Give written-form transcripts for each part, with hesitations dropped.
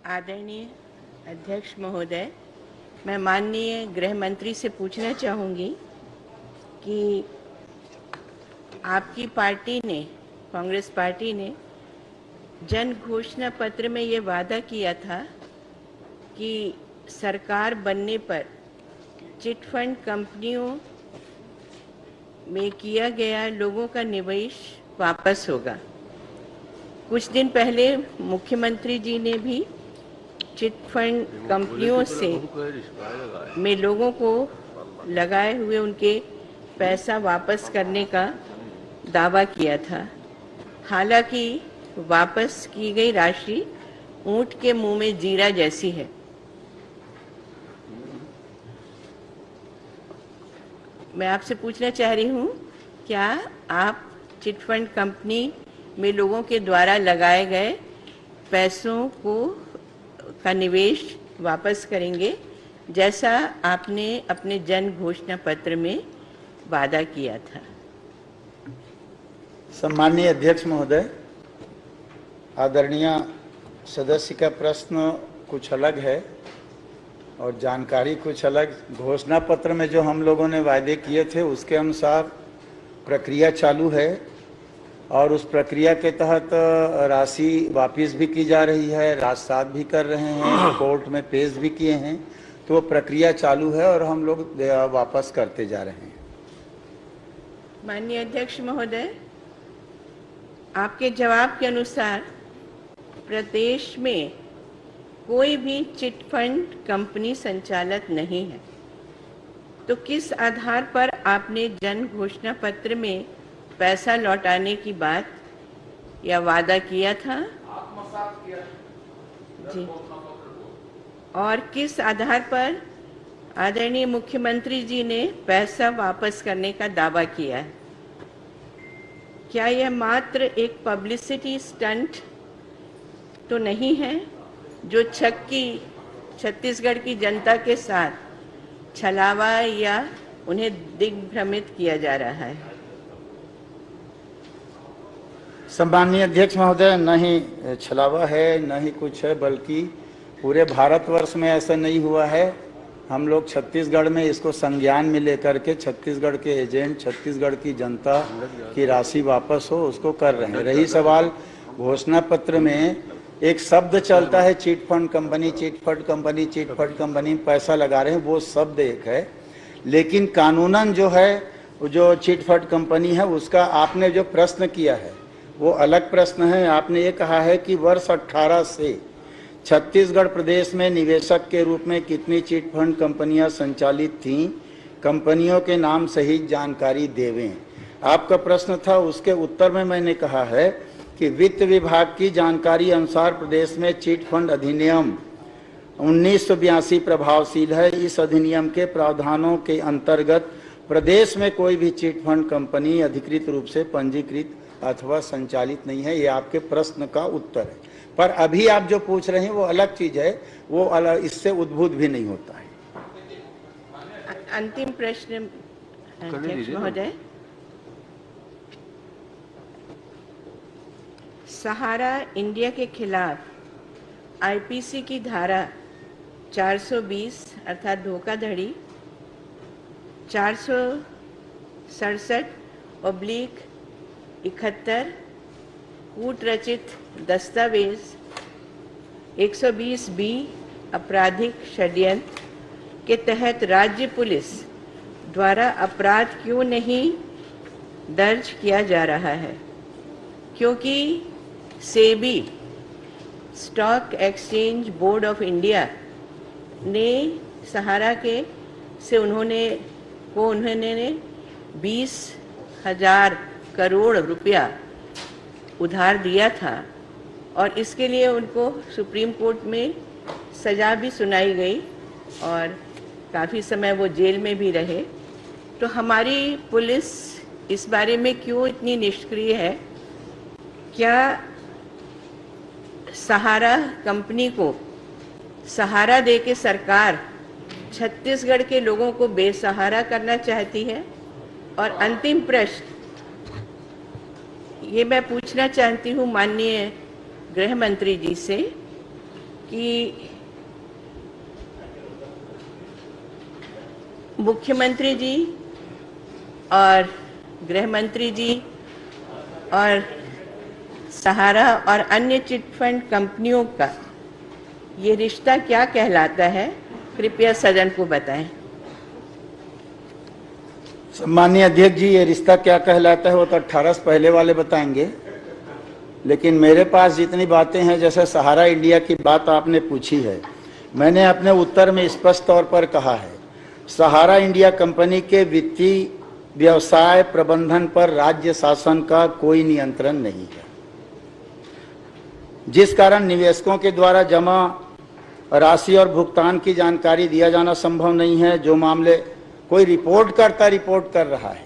आदरणीय अध्यक्ष महोदय, मैं माननीय गृह मंत्री से पूछना चाहूँगी कि आपकी पार्टी ने, कांग्रेस पार्टी ने जन घोषणा पत्र में ये वादा किया था कि सरकार बनने पर चिट फंड कंपनियों में किया गया लोगों का निवेश वापस होगा। कुछ दिन पहले मुख्यमंत्री जी ने भी चिट फंड कंपनियों से में लोगों को लगाए हुए उनके पैसा वापस करने का दावा किया था। हालांकि वापस की गई राशि ऊंट के मुंह में जीरा जैसी है। मैं आपसे पूछना चाह रही हूँ, क्या आप चिट फंड कंपनी में लोगों के द्वारा लगाए गए पैसों का निवेश वापस करेंगे, जैसा आपने अपने जन घोषणा पत्र में वादा किया था? सम्माननीय अध्यक्ष महोदय, आदरणीय सदस्य का प्रश्न कुछ अलग है और जानकारी कुछ अलग। घोषणा पत्र में जो हम लोगों ने वायदे किए थे उसके अनुसार प्रक्रिया चालू है और उस प्रक्रिया के तहत राशि वापस भी की जा रही है, राजसात भी कर रहे हैं, कोर्ट में पेश भी किए हैं, तो प्रक्रिया चालू है और हम लोग वापस करते जा रहे हैं। माननीय अध्यक्ष महोदय, आपके जवाब के अनुसार प्रदेश में कोई भी चिट फंड कंपनी संचालित नहीं है, तो किस आधार पर आपने जन घोषणा पत्र में पैसा लौटाने की बात या वादा किया था? जी, और किस आधार पर आदरणीय मुख्यमंत्री जी ने पैसा वापस करने का दावा किया है? क्या यह मात्र एक पब्लिसिटी स्टंट तो नहीं है जो छत्तीसगढ़ की जनता के साथ छलावा या उन्हें दिग्भ्रमित किया जा रहा है? सम्माननीय अध्यक्ष महोदय, न ही छलावा है न ही कुछ है, बल्कि पूरे भारतवर्ष में ऐसा नहीं हुआ है। हम लोग छत्तीसगढ़ में इसको संज्ञान में लेकर के छत्तीसगढ़ के एजेंट, छत्तीसगढ़ की जनता की राशि वापस हो उसको कर रहे हैं। रही सवाल घोषणा पत्र में एक शब्द चलता है chit fund company, chit fund company, chit fund company पैसा लगा रहे हैं, वो शब्द एक है, लेकिन कानूनन जो है जो चिट फंड कंपनी है उसका आपने जो प्रश्न किया है वो अलग प्रश्न है। आपने ये कहा है कि वर्ष 18 से छत्तीसगढ़ प्रदेश में निवेशक के रूप में कितनी चिट फंड कंपनियां संचालित थीं, कंपनियों के नाम सहित जानकारी देवें। आपका प्रश्न था, उसके उत्तर में मैंने कहा है कि वित्त विभाग की जानकारी अनुसार प्रदेश में चिट फंड अधिनियम 1982 प्रभावशील है। इस अधिनियम के प्रावधानों के अंतर्गत प्रदेश में कोई भी चिट फंड कंपनी अधिकृत रूप से पंजीकृत अथवा संचालित नहीं है। ये आपके प्रश्न का उत्तर है, पर अभी आप जो पूछ रहे हैं वो अलग चीज है, वो अलग, इससे उद्भूत भी नहीं होता है। अंतिम प्रश्न अध्यक्ष महोदय, सहारा इंडिया के खिलाफ आईपीसी की धारा 420 अर्थात धोखाधड़ी, 467/71 कूट रचित दस्तावेज, 120B आपराधिक षड्यंत्र के तहत राज्य पुलिस द्वारा अपराध क्यों नहीं दर्ज किया जा रहा है? क्योंकि SEBI, stock exchange board of India ने सहारा के से उन्होंने 20,000 करोड़ रुपया उधार दिया था और इसके लिए उनको सुप्रीम कोर्ट में सज़ा भी सुनाई गई और काफ़ी समय वो जेल में भी रहे। तो हमारी पुलिस इस बारे में क्यों इतनी निष्क्रिय है? क्या सहारा कंपनी को सहारा देके सरकार छत्तीसगढ़ के लोगों को बेसहारा करना चाहती है? और अंतिम प्रश्न ये मैं पूछना चाहती हूँ माननीय गृह मंत्री जी से कि मुख्यमंत्री जी और गृह मंत्री जी और सहारा और अन्य चिट फंड कंपनियों का ये रिश्ता क्या कहलाता है, कृपया सदन को बताएं। सम्मानीय अध्यक्ष जी, ये रिश्ता क्या कहलाता है वो तो 18 से पहले वाले बताएंगे, लेकिन मेरे पास जितनी बातें हैं, जैसे सहारा इंडिया की बात आपने पूछी है, मैंने अपने उत्तर में स्पष्ट तौर पर कहा है, सहारा इंडिया कंपनी के वित्तीय व्यवसाय प्रबंधन पर राज्य शासन का कोई नियंत्रण नहीं है, जिस कारण निवेशकों के द्वारा जमा राशि और भुगतान की जानकारी दिया जाना संभव नहीं है। जो मामले कोई रिपोर्ट कर रहा है,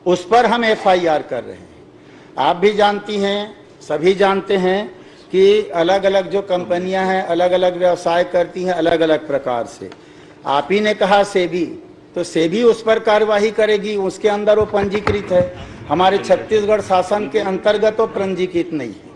उस पर हम एफआईआर कर रहे हैं। आप भी जानती हैं, सभी जानते हैं कि अलग अलग जो कंपनियां हैं अलग अलग व्यवसाय करती हैं अलग अलग प्रकार से। आप ही ने कहा सेबी, तो सेबी उस पर कार्यवाही करेगी, उसके अंदर वो पंजीकृत है। हमारे छत्तीसगढ़ शासन के अंतर्गत वो पंजीकृत नहीं है।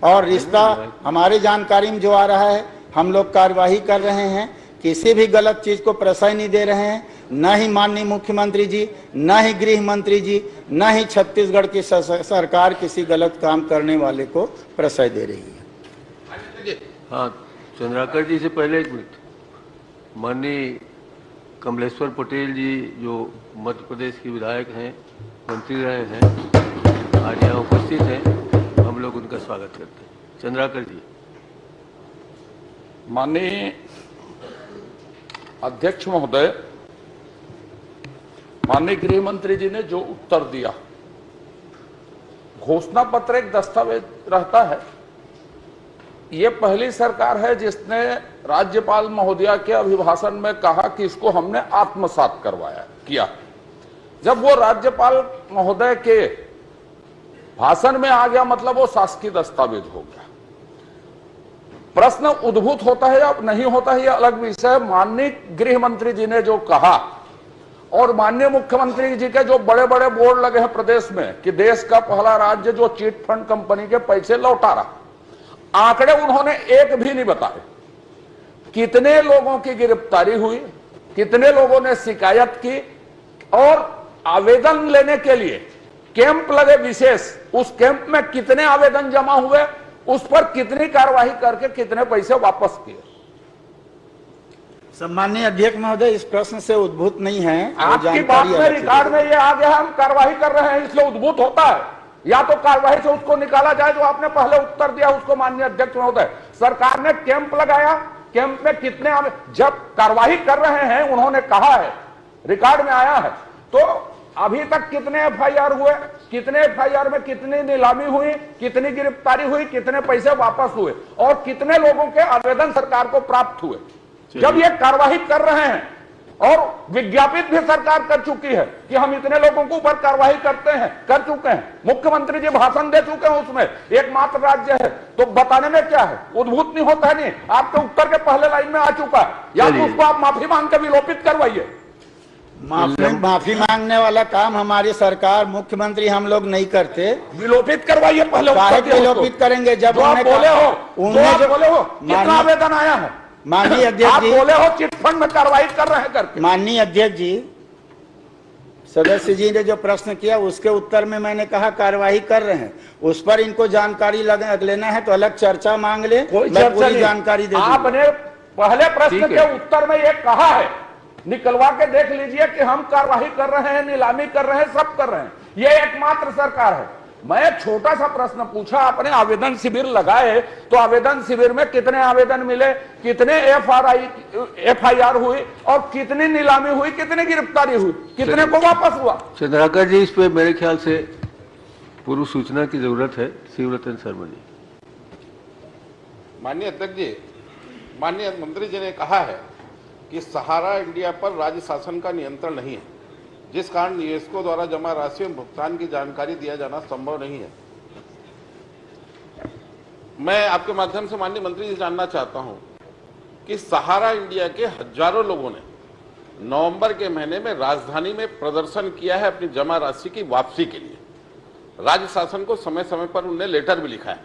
और रिश्ता हमारे जानकारी में जो आ रहा है, हम लोग कार्यवाही कर रहे हैं, किसी भी गलत चीज को प्रश्रय नहीं दे रहे हैं, न ही माननीय मुख्यमंत्री जी, न ही गृह मंत्री जी, न ही छत्तीसगढ़ की सरकार किसी गलत काम करने वाले को प्रश्रय दे रही है। हाँ, चंद्राकर जी से पहले एक मिनट, माननीय कमलेश्वर पटेल जी जो मध्य प्रदेश के विधायक हैं, मंत्री रहे हैं, आज यहाँ उपस्थित हैं, हम लोग उनका स्वागत करते हैं। चंद्राकर जी। माननीय अध्यक्ष महोदय, माननीय गृह मंत्री जी ने जो उत्तर दिया, घोषणा पत्र एक दस्तावेज रहता है। ये पहली सरकार है जिसने राज्यपाल महोदया के अभिभाषण में कहा कि इसको हमने आत्मसात किया। जब वो राज्यपाल महोदय के भाषण में आ गया, मतलब वो शासकीय दस्तावेज हो गया। प्रश्न उद्भूत होता है या नहीं होता है, यह अलग विषय है। माननीय गृह मंत्री जी ने जो कहा और माननीय मुख्यमंत्री जी के जो बड़े बड़े बोर्ड लगे हैं प्रदेश में कि देश का पहला राज्य जो चिट फंड कंपनी के पैसे लौटा रहा, आंकड़े उन्होंने एक भी नहीं बताए। कितने लोगों की गिरफ्तारी हुई, कितने लोगों ने शिकायत की, और आवेदन लेने के लिए कैंप लगे विशेष, उस कैंप में कितने आवेदन जमा हुए, उस पर कितनी कार्रवाई करके कितने पैसे वापस किए। सम्मानीय अध्यक्ष महोदय, इस प्रश्न से उद्भूत नहीं है। आपकी बात में रिकॉर्ड में ये आ गया, हम कार्रवाई कर रहे हैं इसलिए उद्भूत होता है। या तो कार्रवाई से उसको निकाला जाए जो आपने पहले उत्तर दिया उसको। माननीय अध्यक्ष महोदय, सरकार ने कैंप लगाया, कैंप में कितने जब कार्रवाई कर रहे हैं उन्होंने कहा है, रिकॉर्ड में आया है, तो अभी तक कितने एफआईआर हुए, कितने एफआईआर में कितनी नीलामी हुई, कितनी गिरफ्तारी हुई, कितने पैसे वापस हुए, और कितने लोगों के आवेदन सरकार को प्राप्त हुए। जब ये कार्रवाई कर रहे हैं और विज्ञापित भी सरकार कर चुकी है कि हम इतने लोगों के ऊपर कार्रवाई कर चुके हैं, मुख्यमंत्री जी भाषण दे चुके हैं, उसमें एकमात्र राज्य है, तो बताने में क्या है, उद्भूत नहीं होता है। नहीं, आपके उत्तर के पहले लाइन में आ चुका है, या तो उसको आप माफी मांग के विलोपित करवाइए। माफी मांगने वाला काम हमारी सरकार, मुख्यमंत्री हम लोग नहीं करते। विलोपित करवाइए पहले। विलोपित करेंगे जब आप बोले हो कितना आवेदन आया है। माननीय अध्यक्ष जी, बोले हो चिट फंड में कार्रवाई कर रहे हैं करके। माननीय अध्यक्ष जी, सदस्य जी ने जो प्रश्न किया उसके उत्तर में मैंने कहा कार्रवाई कर रहे हैं, उस पर इनको जानकारी लेना है तो अलग चर्चा मांग ले, कोई चर्चा नहीं, जानकारी दे। आपने पहले प्रश्न के उत्तर में ये कहा है, निकलवा के देख लीजिए कि हम कार्रवाई कर रहे हैं, नीलामी कर रहे हैं, सब कर रहे हैं। ये एकमात्र सरकार है। मैं छोटा सा प्रश्न पूछा, आपने आवेदन शिविर लगाए, तो आवेदन शिविर में कितने आवेदन मिले, कितने एफआईआर हुई, और कितनी नीलामी हुई, कितनी गिरफ्तारी हुई, कितने को वापस हुआ। चंद्राकर जी, इस पे मेरे ख्याल से पूर्व सूचना की जरूरत है। शिवरतन शर्मा जी। माननीय अध्यक्ष जी, माननीय मंत्री जी ने कहा है कि सहारा इंडिया पर राज्य शासन का नियंत्रण नहीं है, जिस कारण निवेशकों द्वारा जमा राशि में भुगतान की जानकारी दिया जाना संभव नहीं है। मैं आपके माध्यम से माननीय मंत्री जी जानना चाहता हूं कि सहारा इंडिया के हजारों लोगों ने नवंबर के महीने में राजधानी में प्रदर्शन किया है अपनी जमा राशि की वापसी के लिए। राज्य शासन को समय समय पर उन्होंने लेटर भी लिखा है।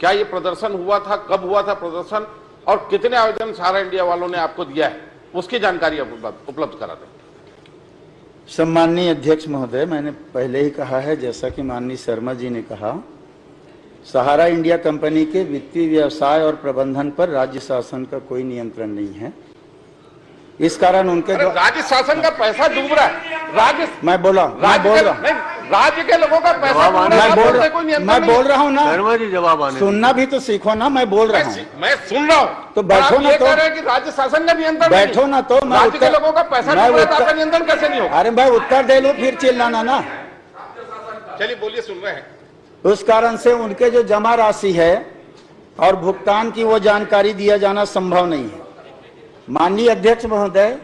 क्या ये प्रदर्शन हुआ था, कब हुआ था प्रदर्शन, और कितने आवेदन सहारा इंडिया वालों ने आपको दिया है, उसकी जानकारी आप उपलब्ध करा दें। सम्माननीय अध्यक्ष महोदय, मैंने पहले ही कहा है, जैसा कि माननीय शर्मा जी ने कहा, सहारा इंडिया कंपनी के वित्तीय व्यवसाय और प्रबंधन पर राज्य शासन का कोई नियंत्रण नहीं है। इस कारण उनके जो राज्य शासन का पैसा डूब रहा है, राज्य मैं बोल रहा हूँ राज्य के लोगों का पैसा डूब रहा है, मैं बोल रहा हूँ ना, शर्मा जी जवाब आने सुनना भी तो सीखो ना, मैं बोल रहा हूँ, मैं सुन रहा हूँ। तो बैठो ना, तो कह रहे हैं कि राज्य शासन का नियंत्रण बैठो ना, तो राज्य के लोगों का पैसा डूब रहा है, आपका नियंत्रण कैसे नहीं होगा? अरे भाई उत्तर दे लो, फिर चिल्लाना ना। चलिए बोलिए, सुन रहे हैं। उस कारण से उनके जो जमा राशि है और भुगतान की वो जानकारी दिया जाना संभव नहीं है। माननीय अध्यक्ष महोदय,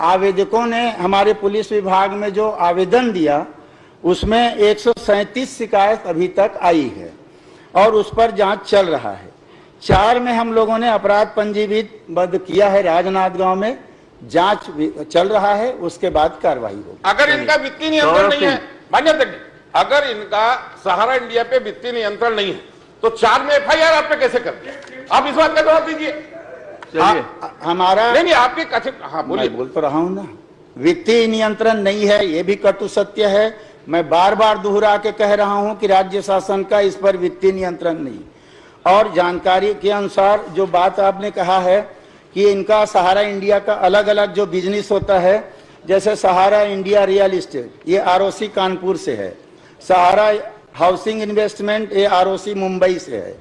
आवेदकों ने हमारे पुलिस विभाग में जो आवेदन दिया उसमें 137 शिकायत अभी तक आई है और उस पर जांच चल रहा है। 4 में हम लोगों ने अपराध पंजीबद्ध किया है, राजनांदगांव में जांच चल रहा है, उसके बाद कार्रवाई होगी। अगर इनका वित्तीय नियंत्रण नहीं है, मान्य अध्यक्ष, अगर इनका सहारा इंडिया पे वित्तीय नियंत्रण नहीं है तो 4 में FIR आप पे कैसे करते हैं? आप इस बात का जवाब दीजिए। हमारा नहीं, आपके कथित, हाँ बोलिए। बोल तो रहा हूं ना, वित्तीय नियंत्रण नहीं है, ये भी कटु सत्य है। मैं बार बार दोहरा के कह रहा हूं कि राज्य शासन का इस पर वित्तीय नियंत्रण नहीं। और जानकारी के अनुसार जो बात आपने कहा है कि इनका सहारा इंडिया का अलग अलग जो बिजनेस होता है, जैसे सहारा इंडिया रियल एस्टेट, ये ROC कानपुर से है, सहारा हाउसिंग इन्वेस्टमेंट, ये ROC मुंबई से है,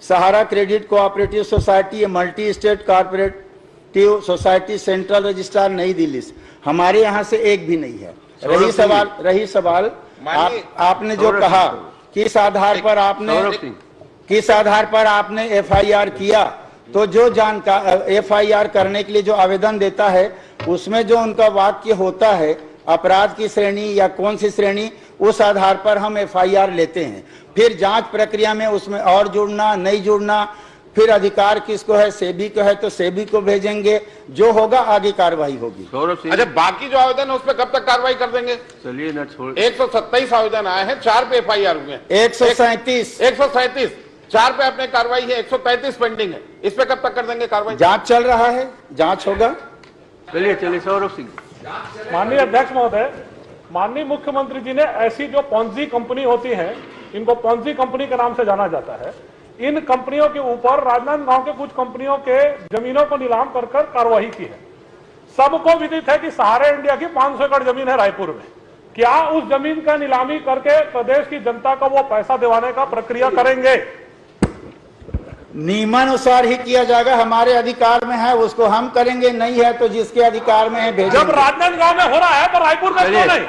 सहारा क्रेडिट कोऑपरेटिव सोसाइटी, ये multi state corporative society central registrar नई दिल्ली से, हमारे यहाँ से एक भी नहीं है। रही सवाल आपने जो कहा किस आधार पर आपने FIR किया, तो जो जानकारी FIR करने के लिए जो आवेदन देता है उसमें जो उनका वाक्य होता है अपराध की श्रेणी या कौन सी श्रेणी, उस आधार पर हम FIR लेते हैं। फिर जांच प्रक्रिया में उसमें और जुड़ना नहीं जुड़ना, फिर अधिकार किसको है, सेबी को है तो सेबी को भेजेंगे, जो होगा आगे कार्रवाई होगी। अच्छा, बाकी जो आवेदन है उस पर कब तक कार्रवाई कर देंगे? चलिए ना छोड़। 127 आवेदन आए हैं, 4 पे FIR हुए हैं। 137 4 पे अपने कार्रवाई है, 133 पेंडिंग है। इस पे कब तक कर देंगे कार्रवाई? जांच चल रहा है, जांच होगा। चलिए सौरभ सिंह। माननीय अध्यक्ष महोदय, माननीय मुख्यमंत्री जी ने ऐसी जो पॉन्जी कंपनी होती हैं, इनको पॉन्जी कंपनी के नाम से जाना जाता है, इन कंपनियों के ऊपर राजनांदगांव के कुछ कंपनियों के जमीनों को नीलाम कर कार्रवाई की है। सबको विदित है कि सहारा इंडिया की 500 एकड़ जमीन है रायपुर में। क्या उस जमीन का नीलामी करके प्रदेश की जनता को वो पैसा दिवाने का प्रक्रिया करेंगे? नियमानुसार ही किया जाएगा, हमारे अधिकार में है उसको हम करेंगे, नहीं है तो जिसके अधिकार में है भेजेंगे। जब राजनांदगांव में हो रहा है तो रायपुर में क्यों नहीं?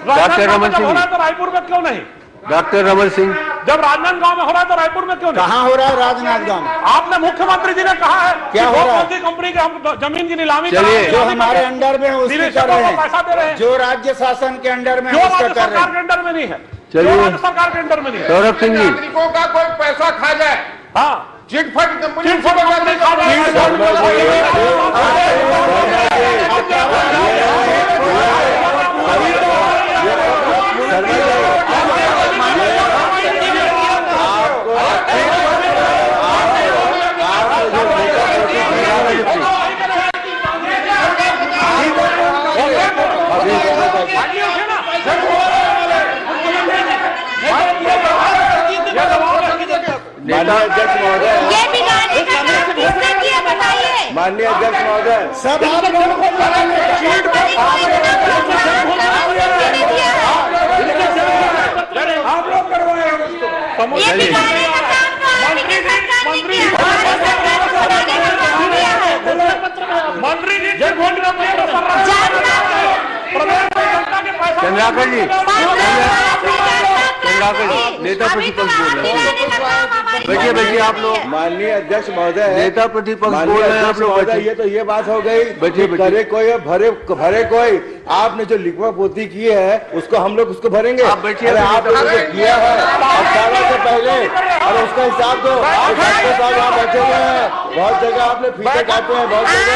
राजनांदगांव में हो रहा है तो रायपुर में क्यों नहीं? डॉक्टर रमन सिंह, जब राजनांदगांव में हो रहा है तो रायपुर में क्यों नहीं? कहाँ हो रहा है राजनांदगांव? आपने मुख्यमंत्री जी ने कहा है क्या हो रहा है? कंपनी के हम जमीन की नीलामी जो हमारे अंडर में है उसकी कर रहे हैं, पैसा दे रहे हैं, जो राज्य शासन के अंडर में जो है राज्य उसका कर रहे सरकार के हैं। अंडर में नहीं है, चलिए। जो राज्य सरकार के अंडर में नहीं है। सौरभ सिंह जी, नागरिकों का कोई पैसा खा जाए, हाँ, चिटफंड कंपनी माननीय अध्यक्ष महोदय, ये बिगाड़ने का काम किसने किया बताइए? माननीय अध्यक्ष महोदय, सब आप लोगों को आप लोग करवाए उसको। ये बिगाड़ने का काम तो आपकी सरकार ने किया, हमारी सरकार को बनाने का काम किया है। मंत्री जी जानना चंद्राकर जी, नेता प्रतिपक्ष बोल रहे हैं। बैठिए आप लोग। माननीय अध्यक्ष महोदय, नेता प्रतिपक्ष बोल रहे हैं आप लोग। ये तो ये बात हो गई, करे कोई भरे कोई। आपने जो लिखवा पोती की है उसको हम लोग उसको भरेंगे। आप बैठिए। आप लोगों ने किया है 18 से पहले, और उसका हिसाब दो। डॉक्टर साहब यहाँ बैठे हुए हैं, बहुत जगह आपने फीते काटे हैं, बहुत जगह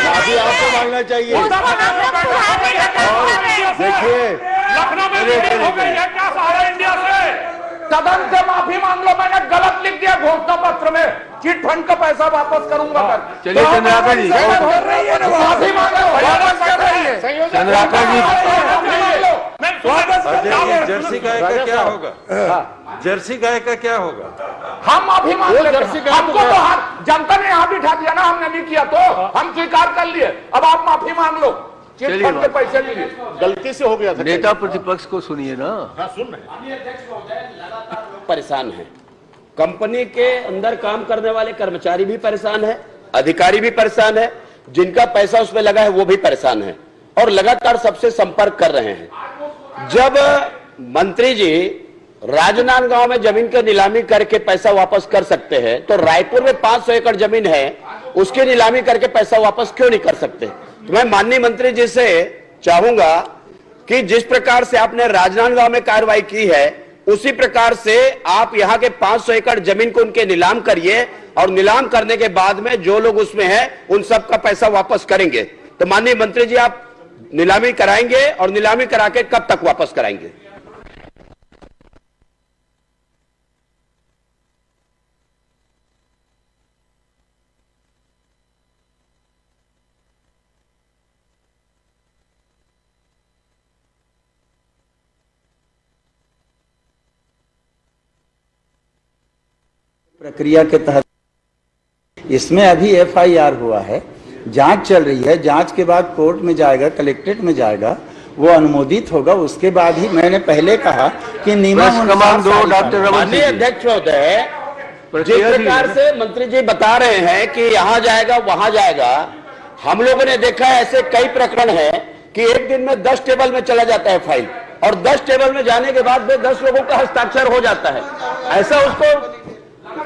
अभी आपको मांगना चाहिए। देखिए, लखनऊ में हो गई है क्या सहारा इंडिया से? सदन से माफी मांग लो, मैंने गलत लिख दिया घोषणा पत्र में, चिट फंड का पैसा वापस करूंगा कर। चलिए चंद्राकर जी, माफी मांगो, वापस कर रही है चंद्राकर जी, जर्सी गाय का क्या होगा? जर्सी गाय का क्या होगा? हम माफी मांग लेते हैं। हमको तो हाथ जनता ने यहाँ बिठा दिया ना, हमने नहीं किया तो हम स्वीकार कर लिए, अब आप माफी मांग लो, चिट फंड के पैसे लिए गलती से हो गया था। नेता प्रतिपक्ष को सुनिए ना। परेशान है, कंपनी के अंदर काम करने वाले कर्मचारी भी परेशान है, अधिकारी भी परेशान है, जिनका पैसा उसमें लगा है वो भी परेशान है और लगातार सबसे संपर्क कर रहे हैं। जब मंत्री जी राजनांदगांव में जमीन की नीलामी करके पैसा वापस कर सकते हैं तो रायपुर में 500 एकड़ जमीन है, उसकी नीलामी करके पैसा वापस क्यों नहीं कर सकते? तो मैं माननीय मंत्री जी से चाहूंगा कि जिस प्रकार से आपने राजनांदगांव में कार्रवाई की है उसी प्रकार से आप यहां के 500 एकड़ जमीन को उनके नीलाम करिए और नीलाम करने के बाद में जो लोग उसमें हैं उन सबका पैसा वापस करेंगे। तो माननीय मंत्री जी आप नीलामी कराएंगे और नीलामी करा के कब तक वापस कराएंगे? प्रक्रिया के तहत इसमें अभी एफआईआर हुआ है, जांच चल रही है, जांच के बाद कोर्ट में जाएगा, कलेक्ट्रेट में जाएगा, वो अनुमोदित होगा, उसके बाद ही मैंने पहले कहा कि माननीय अध्यक्ष महोदय, जिस प्रकार से मंत्री जी बता रहे हैं कि यहाँ जाएगा वहां जाएगा, हम लोगों ने देखा है ऐसे कई प्रकरण है कि एक दिन में 10 टेबल में चला जाता है फाइल और 10 टेबल में जाने के बाद में 10 लोगों का हस्ताक्षर हो जाता है। ऐसा उसको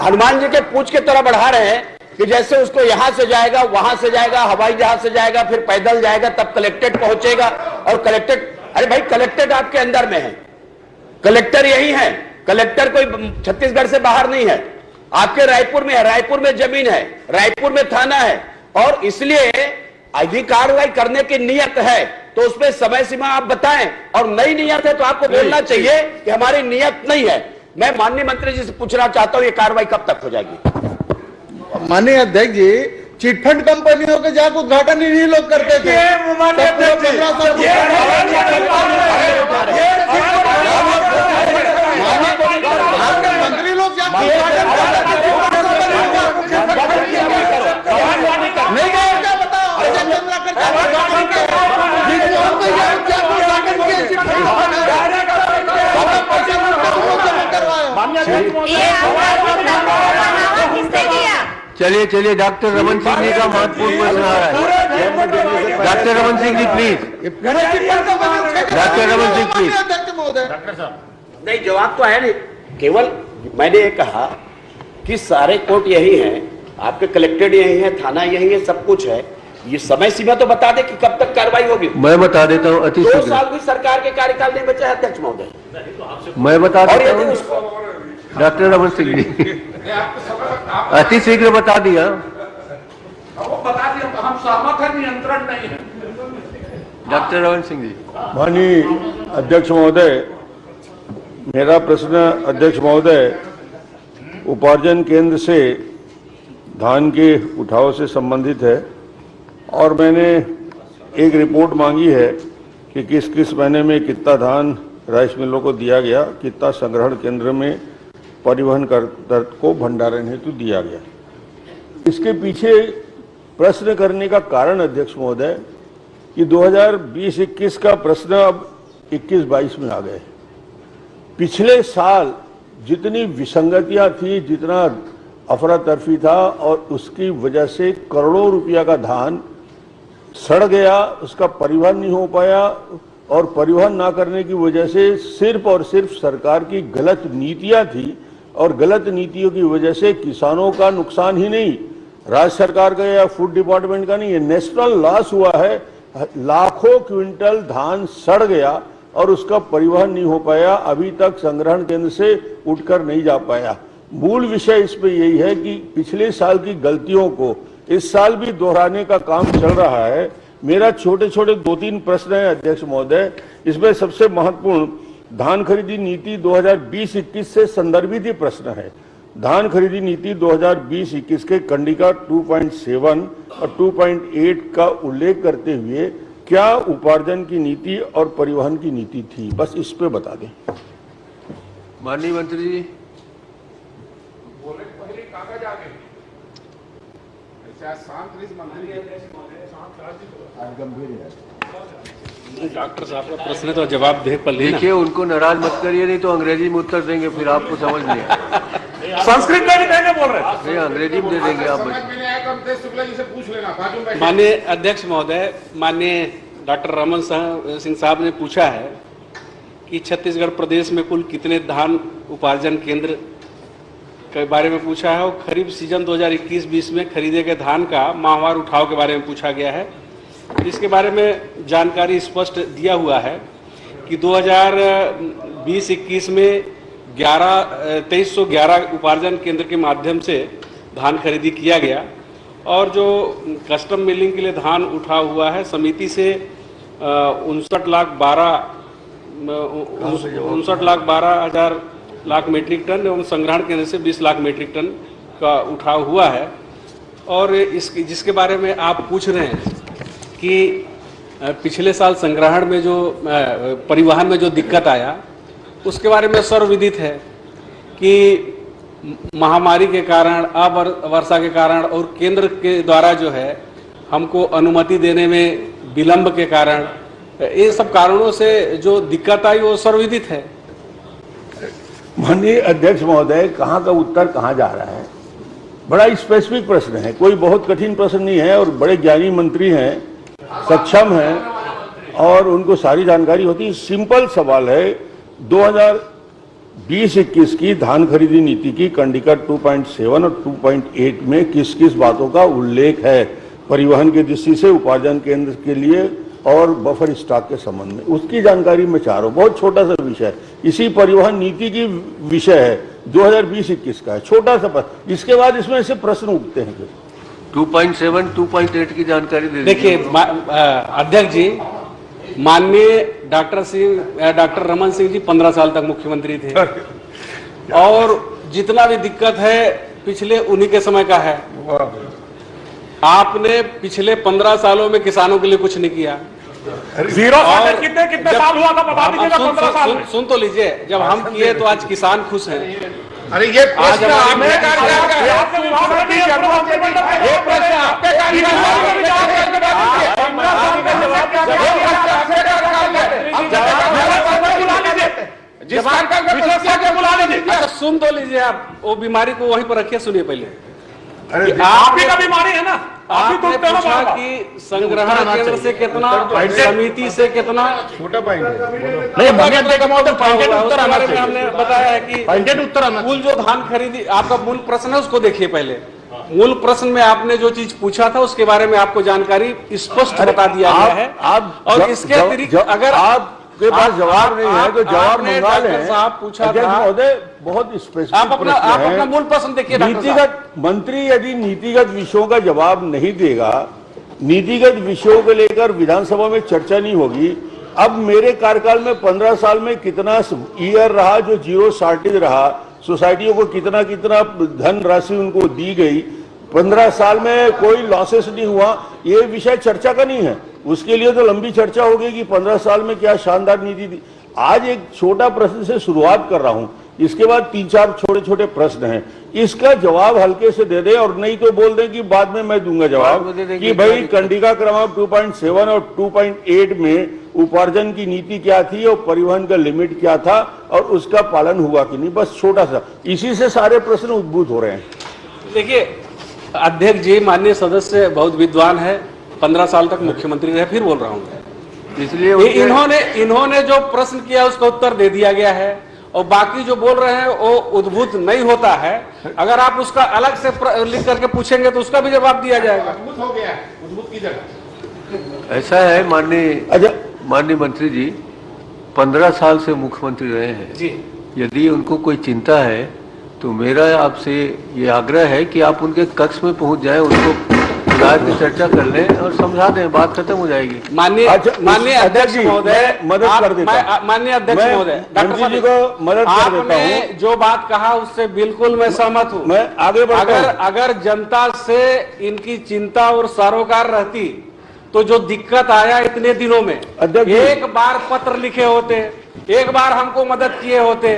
हनुमान जी के पूछ के तरह बढ़ा रहे हैं कि जैसे उसको यहां से जाएगा, वहां से जाएगा, हवाई जहाज से जाएगा, फिर पैदल जाएगा, तब कलेक्ट्रेट पहुंचेगा और कलेक्ट्रेट, अरे भाई कलेक्ट्रेट आपके अंदर में है, कलेक्टर यही है, कलेक्टर कोई छत्तीसगढ़ से बाहर नहीं है, आपके रायपुर में है, रायपुर में जमीन है, रायपुर में थाना है और इसलिए यदि कार्रवाई करने की नियत है तो उसमें समय सीमा आप बताएं और नई नियत है तो आपको बोलना चाहिए कि हमारी नियत नहीं है। मैं माननीय मंत्री जी से पूछना चाहता हूं ये कार्रवाई कब तक हो जाएगी? माननीय अध्यक्ष जी, चिटफंड कंपनियों के जाकर उद्घाटन इन्हीं लोग करते थे। मंत्री लोग नहीं गए क्या बताओ? चलिए चलिए, डॉक्टर रमन सिंह जी का महत्वपूर्ण प्रश्न आ रहा है। Doctor Raman Singh ji please, doctor Raman Singh please. Doctor साहब नहीं, जवाब तो है नहीं, केवल मैंने ये कहा कि सारे कोर्ट यही हैं, आपके कलेक्टेड यही है, थाना यही है, सब कुछ है, ये समय सीमा तो बता दे कि कब तक कार्रवाई होगी। मैं बता देता हूँ, अति 2 साल भी सरकार के कार्यकाल नहीं बचा है अध्यक्ष महोदय। मैं बता देता हूँ डॉक्टर रमन सिंह जी, अति शीघ्र बता दिया, वो बता दिया, हम सहमत है, नियंत्रण नहीं है। डॉक्टर रमन सिंह जी। माननीय अध्यक्ष महोदय, मेरा प्रश्न अध्यक्ष महोदय उपार्जन केंद्र से धान के उठाव से संबंधित है और मैंने एक रिपोर्ट मांगी है कि किस किस महीने में कितना धान राइस मिलों को दिया गया, कितना संग्रहण केंद्र में परिवहन कर को भंडारण हेतु दिया गया। इसके पीछे प्रश्न करने का कारण अध्यक्ष महोदय कि 2020-21 का प्रश्न अब 21-22 में आ गए। पिछले साल जितनी विसंगतियां थी, जितना अफरा तफरी था और उसकी वजह से करोड़ों रुपया का धान सड़ गया, उसका परिवहन नहीं हो पाया और परिवहन ना करने की वजह से सिर्फ और सिर्फ सरकार की गलत नीतियां थी और गलत नीतियों की वजह से किसानों का नुकसान ही नहीं, राज्य सरकार का या फूड डिपार्टमेंट का नहीं, ये नेशनल लॉस हुआ है। लाखों क्विंटल धान सड़ गया और उसका परिवहन नहीं हो पाया, अभी तक संग्रहण केंद्र से उठकर नहीं जा पाया। मूल विषय इस पे यही है कि पिछले साल की गलतियों को इस साल भी दोहराने का काम चल रहा है। मेरा छोटे छोटे 2-3 प्रश्न है अध्यक्ष महोदय। इसमें सबसे महत्वपूर्ण धान खरीदी नीति 2020-21 से संदर्भित ही प्रश्न है। धान खरीदी नीति 2020-21 के कंडिका 2.7 और 2.8 का उल्लेख करते हुए क्या उपार्जन की नीति और परिवहन की नीति थी, बस इस पे बता दें। माननीय मंत्री जी। बोले पहले कागज आ गए ऐसे शांत मंत्री गंभीर है। डॉक्टर साहब का प्रश्न तो जवाब दे पर लेना। देखिए उनको नाराज मत करिए, नहीं तो अंग्रेजी में उत्तर देंगे, फिर आपको समझ नहीं आएगा। संस्कृत में भी देंगे बोल रहे नहीं, अंग्रेजी में दे देंगे आप। शुक्ला जी से पूछ लेना। माननीय अध्यक्ष महोदय, माननीय डॉक्टर रमन सिंह साहब ने पूछा है कि छत्तीसगढ़ प्रदेश में कुल कितने धान उपार्जन केंद्र के बारे में पूछा है, और खरीफ सीजन 2021-20 में खरीदे गए धान का माहवार उठाव के बारे में पूछा गया है। इसके बारे में जानकारी स्पष्ट दिया हुआ है कि 2020-21 में 2311 उपार्जन केंद्र के माध्यम से धान खरीदी किया गया, और जो कस्टम मिलिंग के लिए धान उठा हुआ है समिति से 59,12,000 लाख मीट्रिक टन एवं संग्रहण केंद्र से 20 लाख मीट्रिक टन का उठाव हुआ है। और जिसके बारे में आप पूछ रहे हैं कि पिछले साल संग्रहण में जो परिवहन में जो दिक्कत आया, उसके बारे में सर्वविदित है कि महामारी के कारण, अवर्षा के कारण और केंद्र के द्वारा जो है हमको अनुमति देने में विलंब के कारण, ये सब कारणों से जो दिक्कत आई वो सर्वविदित है। माननीय अध्यक्ष महोदय, कहाँ का उत्तर कहाँ जा रहा है? बड़ा स्पेसिफिक प्रश्न है, कोई बहुत कठिन प्रश्न नहीं है, और बड़े ज्ञानी मंत्री हैं, सक्षम हैं और उनको सारी जानकारी होती है। सिंपल सवाल है, 2020-21 की धान खरीदी नीति की कंडिका 2.7 और 2.8 में किस किस बातों का उल्लेख है परिवहन की दृष्टि से, उपार्जन केंद्र के लिए और बफर स्टॉक के संबंध में, उसकी जानकारी मैं चाह रहा हूँ। बहुत छोटा सा विषय है, इसी परिवहन नीति की विषय है, 2020-21 का है, छोटा सा। इसके बाद इसमें से प्रश्न उठते हैं। 2.7, 2.8 की जानकारी दे देखिए अध्यक्ष जी, माननीय डॉक्टर रमन सिंह जी 15 साल तक मुख्यमंत्री थे, और जितना भी दिक्कत है पिछले उन्हीं के समय का है। आपने पिछले 15 सालों में किसानों के लिए कुछ नहीं किया। जीरो कितने साल हुआ था बता दीजिएगा। 15 साल सुन तो लीजिए, जब हम किए तो आज किसान खुश हैं। अरे ये प्रश्न सुन तो लीजिए आप, वो बीमारी को वहीं पर रखिए, सुनिए पहले। आपकी का बीमारी है ना, आपने पूछा कि संग्रहण केंद्र से कितना, समिति से कितना, छोटा पॉइंट है। हमने बताया है कि कुल जो धान खरीदी, आपका मूल प्रश्न है उसको देखिए पहले। मूल प्रश्न में आपने जो चीज पूछा था उसके बारे में आपको जानकारी स्पष्ट बता दिया गया है। और इसके अतिरिक्त अगर आपके पास जवाब नहीं है तो जवाब मंगा लें। साहब पूछा था महोदय, बहुत स्पेसिफिक आप अपना मूल प्रश्न देखिए। नीतिगत मंत्री यदि नीतिगत विषयों का जवाब नहीं देगा, नीतिगत विषयों को लेकर विधानसभा में चर्चा नहीं होगी। अब मेरे कार्यकाल में 15 साल में कितना ईयर रहा जो जीरो शार्टेज रहा, सोसाइटियों को कितना कितना धन राशि उनको दी गई, 15 साल में कोई लॉसेस नहीं हुआ, ये विषय चर्चा का नहीं है। उसके लिए तो लंबी चर्चा होगी कि 15 साल में क्या शानदार नीति दी। आज एक छोटा प्रश्न से शुरुआत कर रहा हूं, इसके बाद 3-4 छोटे छोटे प्रश्न हैं, इसका जवाब हल्के से दे दे, और नहीं तो बोल दें कि बाद में मैं दूंगा जवाब कि भाई कंडिका क्रमांक 2.7 और 2.8 में उपार्जन की नीति क्या थी और परिवहन का लिमिट क्या था और उसका पालन हुआ कि नहीं। बस छोटा सा, इसी से सारे प्रश्न उद्भूत हो रहे हैं। देखिए अध्यक्ष जी, माननीय सदस्य बहुत विद्वान है, 15 साल तक मुख्यमंत्री रहे, फिर बोल रहा हूँ, इसलिए इन्होंने जो प्रश्न किया उसका उत्तर दे दिया गया है, और बाकी जो बोल रहे हैं वो उद्भूत नहीं होता है। अगर आप उसका अलग से लिख करके पूछेंगे तो उसका भी जवाब दिया जाएगा। उद्भूत हो गया, उद्भूत की जगह। ऐसा है माननीय मंत्री जी, 15 साल से मुख्यमंत्री रहे हैं जी। यदि उनको कोई चिंता है तो मेरा आपसे ये आग्रह है कि आप उनके कक्ष में पहुंच जाएं, उनको बैठ के चर्चा कर लें और समझा दें, बात खत्म हो जाएगी। माननीय अध्यक्ष महोदय, मदद कर देता हूं। माननीय अध्यक्ष महोदय, मंत्री जी को मदद कर देता हूं। आपने जो बात कहा उससे बिल्कुल मैं सहमत हूं। मैं आगे बढ़ता हूं। अगर जनता से इनकी चिंता और सरोकार रहती तो जो दिक्कत आया इतने दिनों में, एक बार पत्र लिखे होते, एक बार हमको मदद किए होते।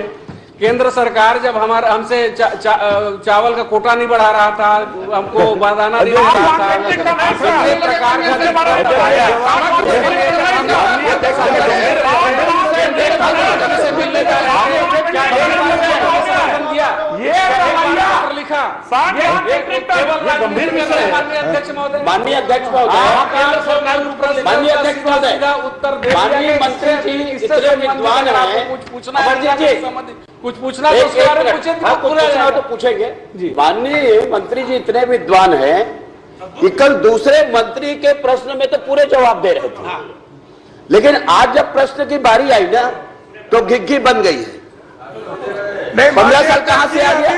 केंद्र सरकार जब हमसे चावल का कोटा नहीं बढ़ा रहा था, हमको बारदाना नहीं बढ़ा रहा था, कितने प्रकार माननीय अध्यक्ष महोदय, माननीय अध्यक्ष महोदय, माननीय मंत्री जी इतने विद्वान हैं, कुछ पूछना तो पूछेंगे। माननीय मंत्री जी इतने विद्वान हैं कि कल दूसरे मंत्री के प्रश्न में तो पूरे जवाब दे रहे थे, लेकिन आज जब प्रश्न की बारी आई ना तो घिघी बन गई है। 15 साल कहां से आ गया?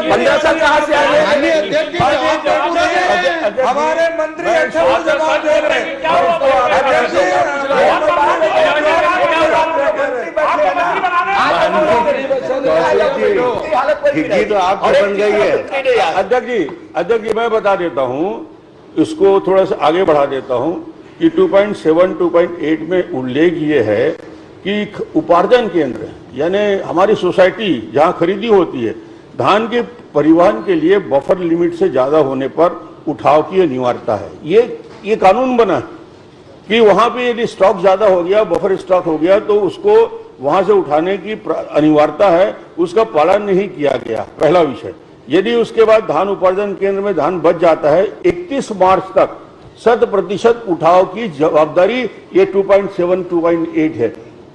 15 साल कहां से आ गया? हमारे मंत्री अच्छा जवाब दे रहे हैं। तो आपको बन गई है। अध्यक्ष जी मैं बता देता हूं, इसको थोड़ा सा आगे बढ़ा देता हूं कि 2.7 2.8 में उल्लेख ये है कि उपार्जन केंद्र यानी हमारी सोसाइटी जहां खरीदी होती है धान के परिवहन के लिए बफर लिमिट से ज्यादा होने पर उठाव की अनिवार्यता है। ये कानून बना है कि वहां पे यदि स्टॉक ज्यादा हो गया, बफर स्टॉक हो गया, तो उसको वहां से उठाने की अनिवार्यता है, उसका पालन नहीं किया गया। पहला विषय। यदि उसके बाद धान उपार्जन केंद्र में धान बच जाता है, 31 मार्च तक 100% उठाव की जवाबदारी ये 2.7 2.8 है।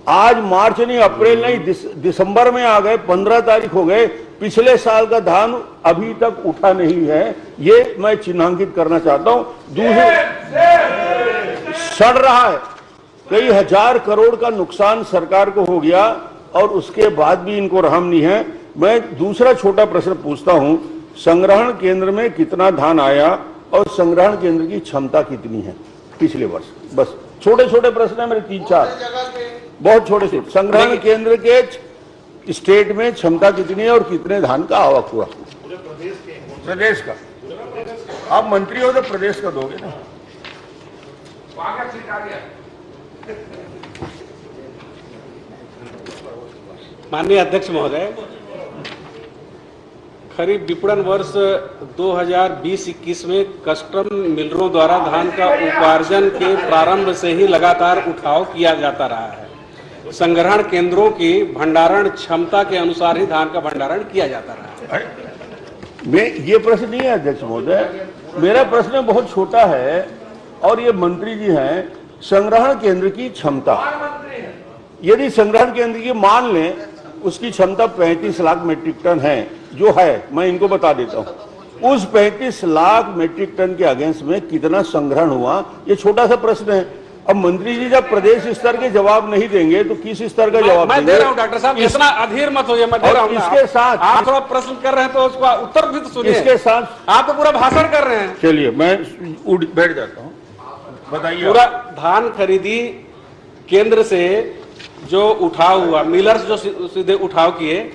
आज मार्च नहीं, अप्रैल नहीं, दिसंबर में आ गए, 15 तारीख हो गए, पिछले साल का धान अभी तक उठा नहीं है। ये मैं चिन्हांकित करना चाहता हूं। दूसरे सड़ रहा है, कई हजार करोड़ का नुकसान सरकार को हो गया और उसके बाद भी इनको रहम नहीं है। मैं दूसरा छोटा प्रश्न पूछता हूं, संग्रहण केंद्र में कितना धान आया और संग्रहण केंद्र की क्षमता कितनी है पिछले वर्ष? बस छोटे छोटे प्रश्न है मेरे, 3-4 बहुत छोटे छोटे। संग्रहण केंद्र के स्टेट में क्षमता कितनी है और कितने धान का आवक हुआ? प्रदेश का। आप मंत्री हो तो प्रदेश का दोगे ना। माननीय अध्यक्ष महोदय, खरीफ विपणन वर्ष 2020-21 में कस्टम मिलरों द्वारा धान का उपार्जन के प्रारंभ से ही लगातार उठाव किया जाता रहा है। संग्रहण केंद्रों की भंडारण क्षमता के अनुसार ही धान का भंडारण किया जाता रहा है। ये प्रश्न नहीं है अध्यक्ष महोदय, मेरा प्रश्न बहुत छोटा है और ये मंत्री जी हैं। संग्रहण केंद्र की क्षमता, यदि संग्रहण केंद्र की मान लें उसकी क्षमता 35 लाख मीट्रिक टन है, जो है, मैं इनको बता देता हूं, उस 35 लाख मीट्रिक टन के अगेंस्ट में कितना संग्रहण हुआ, ये छोटा सा प्रश्न है। अब मंत्री जी जब प्रदेश स्तर के जवाब नहीं देंगे तो किस स्तर का जवाब मैं दे रहा हूं डॉक्टर साहब, इतना अधीर मत होइए, मैं दे रहा हूं। इसके साथ आप थोड़ा प्रश्न कर रहे हैं तो उसका उत्तर भी तो सुनिए। इसके साथ आप तो पूरा भाषण कर रहे हैं। चलिए मैं बैठ जाता हूं, बताइए। पूरा धान खरीदी केंद्र से जो उठाव हुआ, मिलर्स जो सीधे उठाव किए,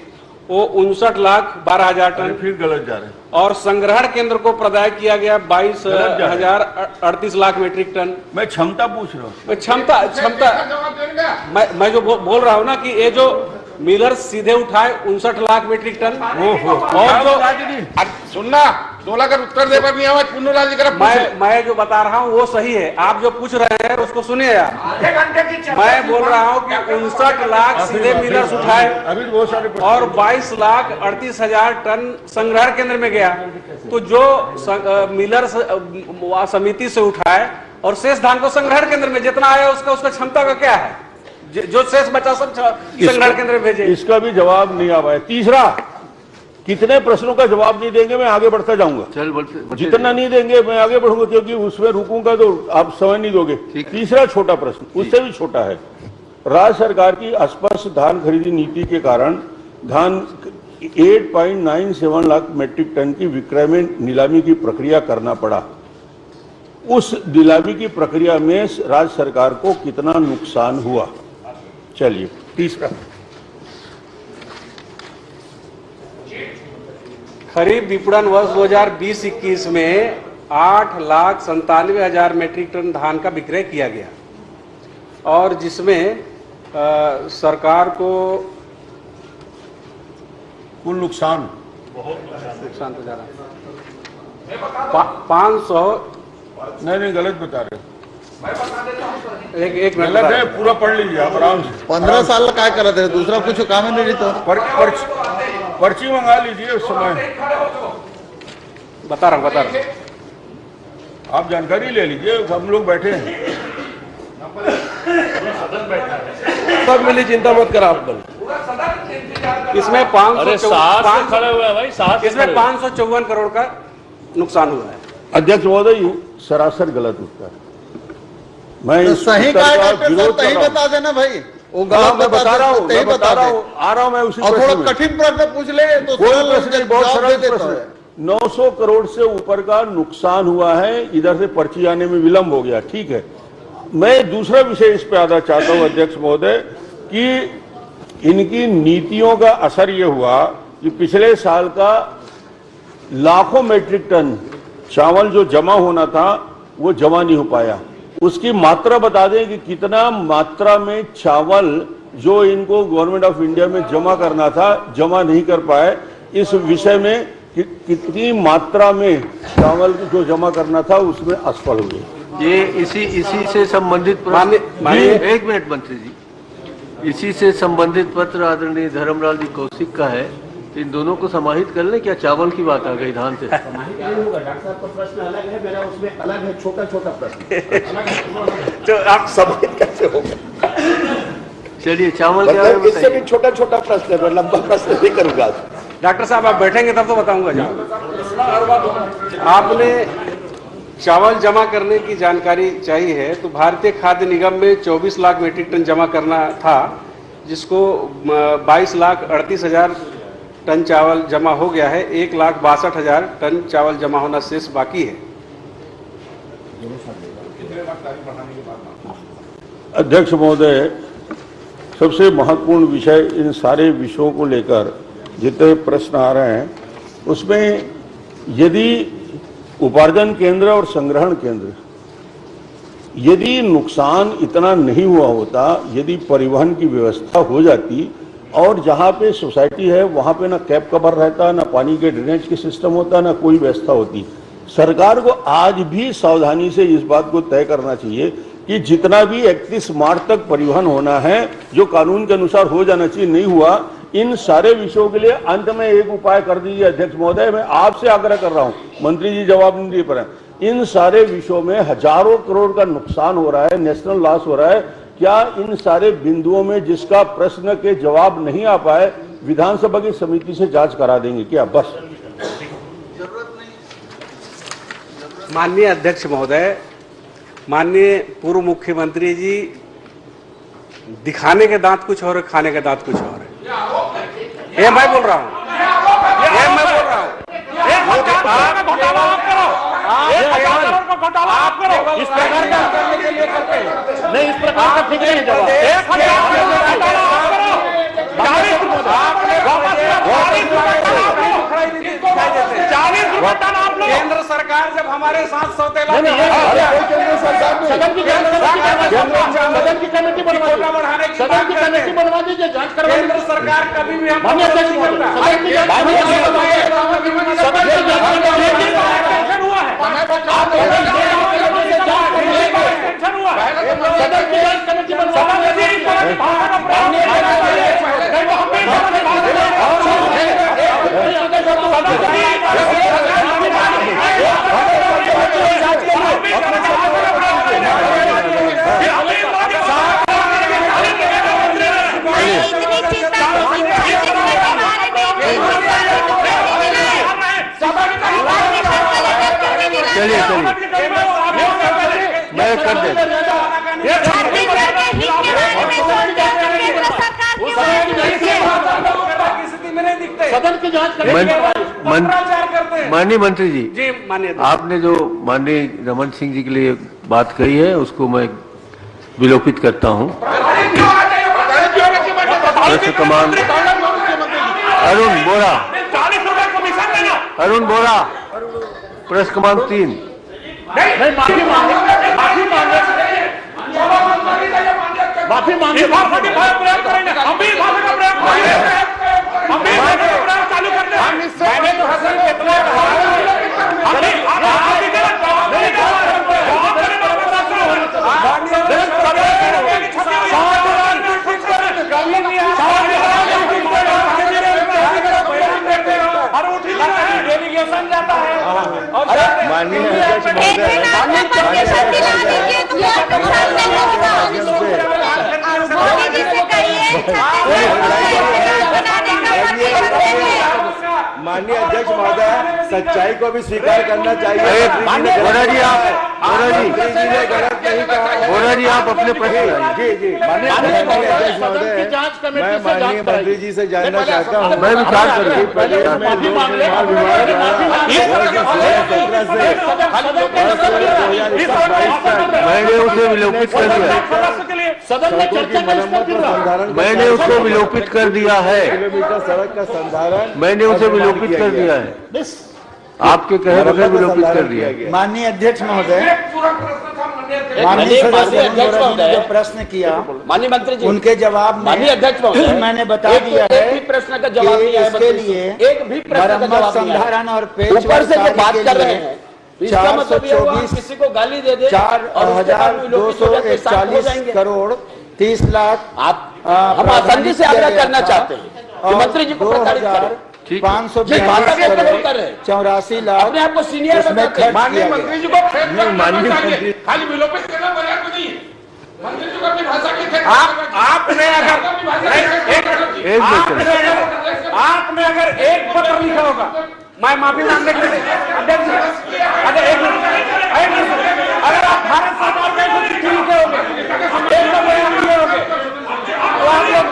वो 59,12,000 टन। फिर गलत जा रहे हैं। और संग्रहण केंद्र को प्रदाय किया गया 22,038 लाख मीट्रिक टन। मैं क्षमता पूछ रहा हूँ। क्षमता मैं जो बोल रहा हूँ ना कि ये जो मिलर्स सीधे उठाए 59 लाख मीट्रिक टन, और जो सुनना तोला कर उत्तर दे पर नहीं आवाज मैं जो बता रहा हूँ वो सही है। आप जो पूछ रहे हैं उसको सुनिए यार। मैं बोल रहा हूँ कि 59 लाख सीधे मिलर्स उठाए और 22,38,000 टन संग्रहण केंद्र में गया। तो जो मिलर्स समिति से उठाए और शेष धान को संग्रहण केंद्र में जितना आया उसका क्षमता का क्या है, जो शेष बचा सब संग्रहण केंद्र में भेजे। इसका भी जवाब नहीं आ पाया। तीसरा, कितने प्रश्नों का जवाब नहीं देंगे मैं आगे बढ़ता जाऊंगा। जितना नहीं देंगे मैं आगे बढ़ूंगा, क्योंकि उसमें रुकूंगा तो आप समय नहीं दोगे। तीसरा छोटा प्रश्न, उससे भी छोटा है। राज्य सरकार की अस्पष्ट धान खरीदी नीति के कारण धान 8.97 लाख मीट्रिक टन की विक्रय में नीलामी की प्रक्रिया करना पड़ा। उस नीलामी की प्रक्रिया में राज्य सरकार को कितना नुकसान हुआ। चलिए तीसरा, खरीफ विपणन वर्ष 2020-21 में 8,97,000 मीट्रिक टन धान का विक्रय किया गया और जिसमें सरकार को कुल नुकसान तो जा रहा 500 नहीं गलत बता रहे, एक मिनट गलत है, पूरा पढ़ लीजिए आप आराम से। 15 साल काय करत है, दूसरा कुछ काम है नहीं तो पर्ची मंगा लीजिए उस समय। बता रहा हूँ आप जानकारी ले लीजिए, हम लोग बैठे हैं सब मिली, चिंता मत कर आप लोग। इसमें 554 खड़े हुए हैं भाई, इसमें 554 करोड़ का नुकसान हुआ है। अध्यक्ष महोदय, ये सरासर गलत उत्तर है। मैं तो सही सही बता देना भाई, वो गलत मैं बता रहा हूँ, मैं बता रहा हूँ, आ रहा हूँ मैं उसी और थोड़ा कठिन प्रश्न पूछ ले तो कोई प्रश्न नहीं, बहुत सरल प्रश्न है। 900 करोड़ से ऊपर का नुकसान हुआ है, इधर से पर्ची आने में विलंब हो गया, ठीक है। मैं दूसरा विषय इस पे आना चाहता हूं अध्यक्ष महोदय कि इनकी नीतियों का असर ये हुआ कि पिछले साल का लाखों मीट्रिक टन चावल जो जमा होना था वो जमा नहीं हो पाया। उसकी मात्रा बता दें कि कितना मात्रा में चावल जो इनको गवर्नमेंट ऑफ इंडिया में जमा करना था जमा नहीं कर पाए। इस विषय में कितनी मात्रा में चावल जो जमा करना था उसमें असफल हुए। ये इसी से संबंधित एक मिनट मंत्री जी, इसी से संबंधित पत्र आदरणीय धर्मलाल जी कौशिक का है। इन दोनों को समाहित कर ले। क्या चावल की बात आ गई धान से? डॉक्टर साहब का प्रश्न अलग है, मेरा उसमें अलग है, छोटा छोटा प्रश्न तो आप समाहित कैसे होगा? चलिए चावल क्या है, इससे भी छोटा छोटा प्रश्न है, मैं लंबा प्रश्न नहीं करूंगा। डॉक्टर साहब आप बैठेंगे तब तो बताऊंगा। आपने चावल जमा करने की जानकारी चाहिए है तो भारतीय खाद्य निगम में 24 लाख मीट्रिक टन जमा करना था, जिसको 22,38,000 टन चावल जमा हो गया है। 1,62,000 टन चावल जमा होना शेष बाकी है। अध्यक्ष महोदय, सबसे महत्वपूर्ण विषय, इन सारे विषयों को लेकर जितने प्रश्न आ रहे हैं उसमें यदि उपार्जन केंद्र और संग्रहण केंद्र, यदि नुकसान इतना नहीं हुआ होता, यदि परिवहन की व्यवस्था हो जाती और जहां पे सोसाइटी है वहां पे ना कैप कवर रहता, ना पानी के ड्रेनेज की सिस्टम होता, ना कोई व्यवस्था होती। सरकार को आज भी सावधानी से इस बात को तय करना चाहिए कि जितना भी 31 मार्च तक परिवहन होना है जो कानून के अनुसार हो जाना चाहिए, नहीं हुआ। इन सारे विषयों के लिए अंत में एक उपाय कर दीजिए अध्यक्ष महोदय, मैं आपसे आग्रह कर रहा हूं, मंत्री जी जवाब नहीं दे पा रहे हैं। इन सारे विषयों में हजारों करोड़ का नुकसान हो रहा है, नेशनल लॉस हो रहा है। क्या इन सारे बिंदुओं में जिसका प्रश्न के जवाब नहीं आ पाए, विधानसभा की समिति से जांच करा देंगे क्या? बस। माननीय अध्यक्ष महोदय, माननीय पूर्व मुख्यमंत्री जी, दिखाने के दांत कुछ और है, खाने के दांत कुछ और है। ये मैं बोल रहा हूँ, ये मैं बोल रहा हूँ। इस प्रकार का नहीं, इस प्रकार का ठीक नहीं जवाब। केंद्र सरकार जब हमारे साथ सौतेला सदन की कमेटी बनवा दीजिए, जांच करवा। केंद्र सरकार कभी भी हम चलिए मैं कर दे। सदन की जांच करेंगे। पत्राचार करते हैं। माननीय मंत्री जी, माननीय आपने जो माननीय रमन सिंह जी के लिए बात कही है उसको मैं विलोपित करता हूं। कमान अरुण बोरा, अरुण बोरा, प्रेस कमान 3। माफी मांगे प्रयोग करेंगे, हम भी भाषा का प्रयोग करेंगे, हम भी भाषा का प्रयोग चालू करते हैं। मैंने तो हसन कितना डेलीगेशन जाता है और माननीय अध्यक्ष महोदय, माननीय अध्यक्ष महोदय, सच्चाई को भी स्वीकार करना चाहिए। बोरा जी, आप बोरा जी आप अपने प्रश्न। जी माननीय अध्यक्ष महोदय, मैं माननीय मंत्री जी से जानना चाहता हूँ, मैं विचार करूँ मैंने उसे विलोपित कर दिया, मैंने उसको विलोपित कर दिया है, किलोमीटर सड़क का संधारण मैंने उसे विलोपित कर दिया है, आपके कहे बगैर विलोपित कर दिया है। माननीय अध्यक्ष महोदय, माननीय अध्यक्ष महोदय जो प्रश्न किया माननीय मंत्री जी, उनके जवाब में माननीय अध्यक्ष महोदय, मैंने बता दिया है एक भी प्रश्न का जवाब नहीं है इसके लिए एक भी प्रश्न का जवाब संधारण और ऊपर से जो बात कर रहे हैं, इसका मतलब ये हुआ किसी को गाली दे दे 4,241 करोड़ 30 लाख हम आसानी से आग्रह करना चाहते हैं कि मंत्री जी को प्रताड़ित करें। 584 लाख अपने आपको सीनियर खर्च किया माननीय मंत्री जी को माननीय खाली विलोपित करना पर्याप्त नहीं है। मंत्री जी को अपनी भाषा की आपने अगर एक पत्र लिखा होगा, मैं माफी मांगने के लिए अध्यक्ष, अगर आप भारत सरकार के कुछ चिट्ठी लिखे होंगे, एक तो बयान दिए होंगे, तो आप लोग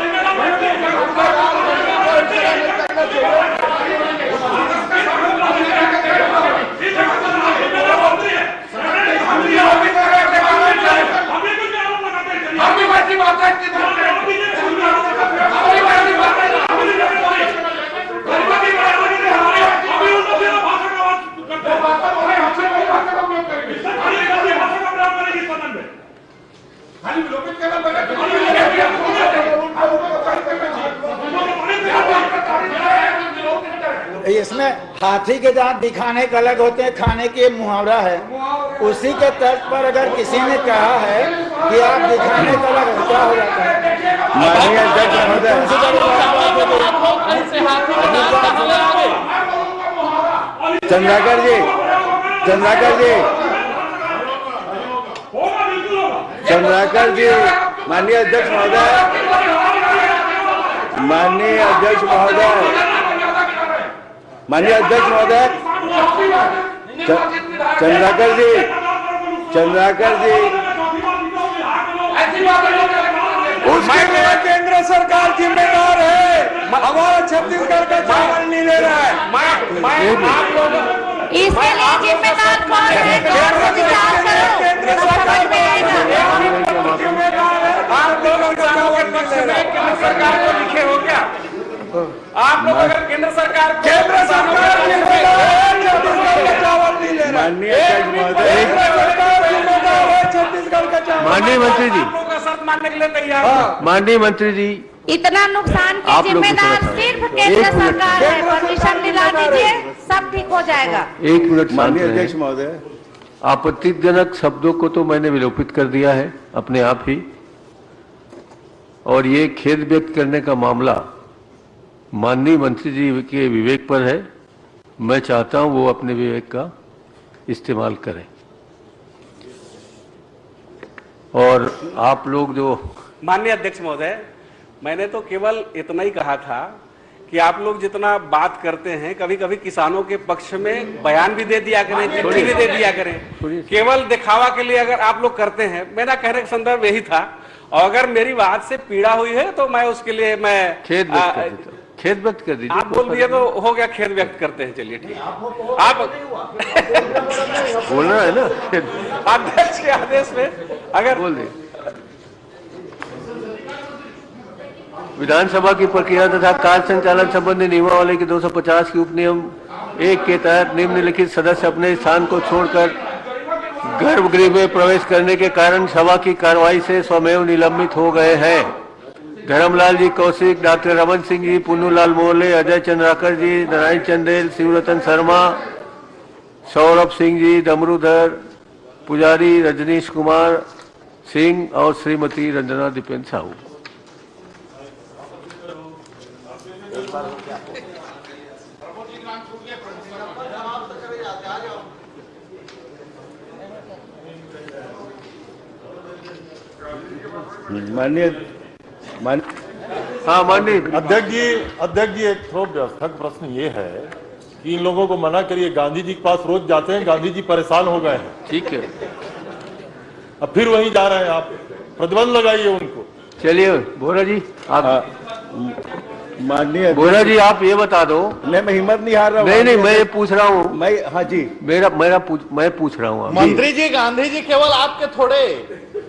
इसमें हाथी के दांत दिखाने का अलग होते हैं, खाने के मुहावरा है। उसी के तर्ज पर अगर किसी ने कहा है कि आप दिखाने का अलग, क्या हो जाता है? माननीय अध्यक्ष महोदय, चंद्राकर जी, चंद्राकर जी, चंद्राकर जी, माननीय अध्यक्ष महोदय, माननीय अध्यक्ष महोदय, माननीय अध्यक्ष महोदय, चंद्राकर जी, चंद्राकर जी, उसके लिए केंद्र सरकार जिम्मेदार है। हमारा छत्तीसगढ़ का चावल नहीं ले रहा है। मैं आप लोगों इसके लिए जिम्मेदार कौन है? केंद्र सरकार आप लोग अगर चावल केंद्र सरकार को लिखे हो क्या? आप लोग अगर केंद्र सरकार चावल नहीं ले रहा, माननीय अध्यक्ष महोदय, छत्तीसगढ़ का चावल, माननीय मंत्री जी, आप लोग का शर्त मानने के लिए तैयार। माननीय मंत्री जी, इतना नुकसान की आप लोग जिम्मेदार कुछ सिर्फ केंद्र सरकार है। परमिशन दिला दीजिए, सब ठीक हो जाएगा। एक मिनट शांत माननीय रहिए। अध्यक्ष महोदय, आपत्तिजनक शब्दों को तो मैंने विलोपित कर दिया है अपने आप ही, और ये खेद व्यक्त करने का मामला माननीय मंत्री जी के विवेक पर है। मैं चाहता हूं वो अपने विवेक का इस्तेमाल करें, और आप लोग जो माननीय अध्यक्ष महोदय, मैंने तो केवल इतना ही कहा था कि आप लोग जितना बात करते हैं, कभी कभी किसानों के पक्ष में बयान भी दे दिया करें, चिट्ठी भी दे दिया करें। केवल दिखावा के लिए अगर आप लोग करते हैं, मेरा कहने का संदर्भ यही था। और अगर मेरी बात से पीड़ा हुई है तो मैं उसके लिए मैं खेद व्यक्त कर दीजिए। आप बोल दिए तो हो गया, खेद व्यक्त करते हैं। चलिए ठीक, आप बोलना है ना, अध्यक्ष के आदेश में अगर बोल दे। विधानसभा की प्रक्रिया तथा कार्य संचालन संबंधी नियमावली के 250 के उपनियम 1 के तहत निम्नलिखित सदस्य अपने स्थान को छोड़कर गर्भगृह में प्रवेश करने के कारण सभा की कार्यवाही से स्वमेव निलंबित हो गए हैं। धर्मलाल जी कौशिक, डॉक्टर रमन सिंह जी, पुन्नूलाल मोहले, अजय चंद्राकर जी, नारायण चंदेल, शिवरतन शर्मा, सौरभ सिंह जी, डमरूधर पुजारी, रजनीश कुमार सिंह और श्रीमती रंजना दीपेंद्र साहू। माननीय हाँ माननीय अध्यक्ष जी एक थोड़ा व्यवस्थक प्रश्न ये है कि इन लोगों को मना करिए, गांधी जी के पास रोज जाते हैं, गांधी जी परेशान हो गए हैं। ठीक है, अब फिर वहीं जा रहे हैं, आप प्रतिबंध लगाइए उनको। चलिए बोरा जी आप माननीय बोरा जी आप ये बता दो। मैं हिम्मत नहीं हार रहा हूँ। नहीं मैं ये पूछ रहा हूँ। हाँ जी, मैं पूछ रहा हूँ। मंत्री जी, गांधी जी केवल आपके थोड़े,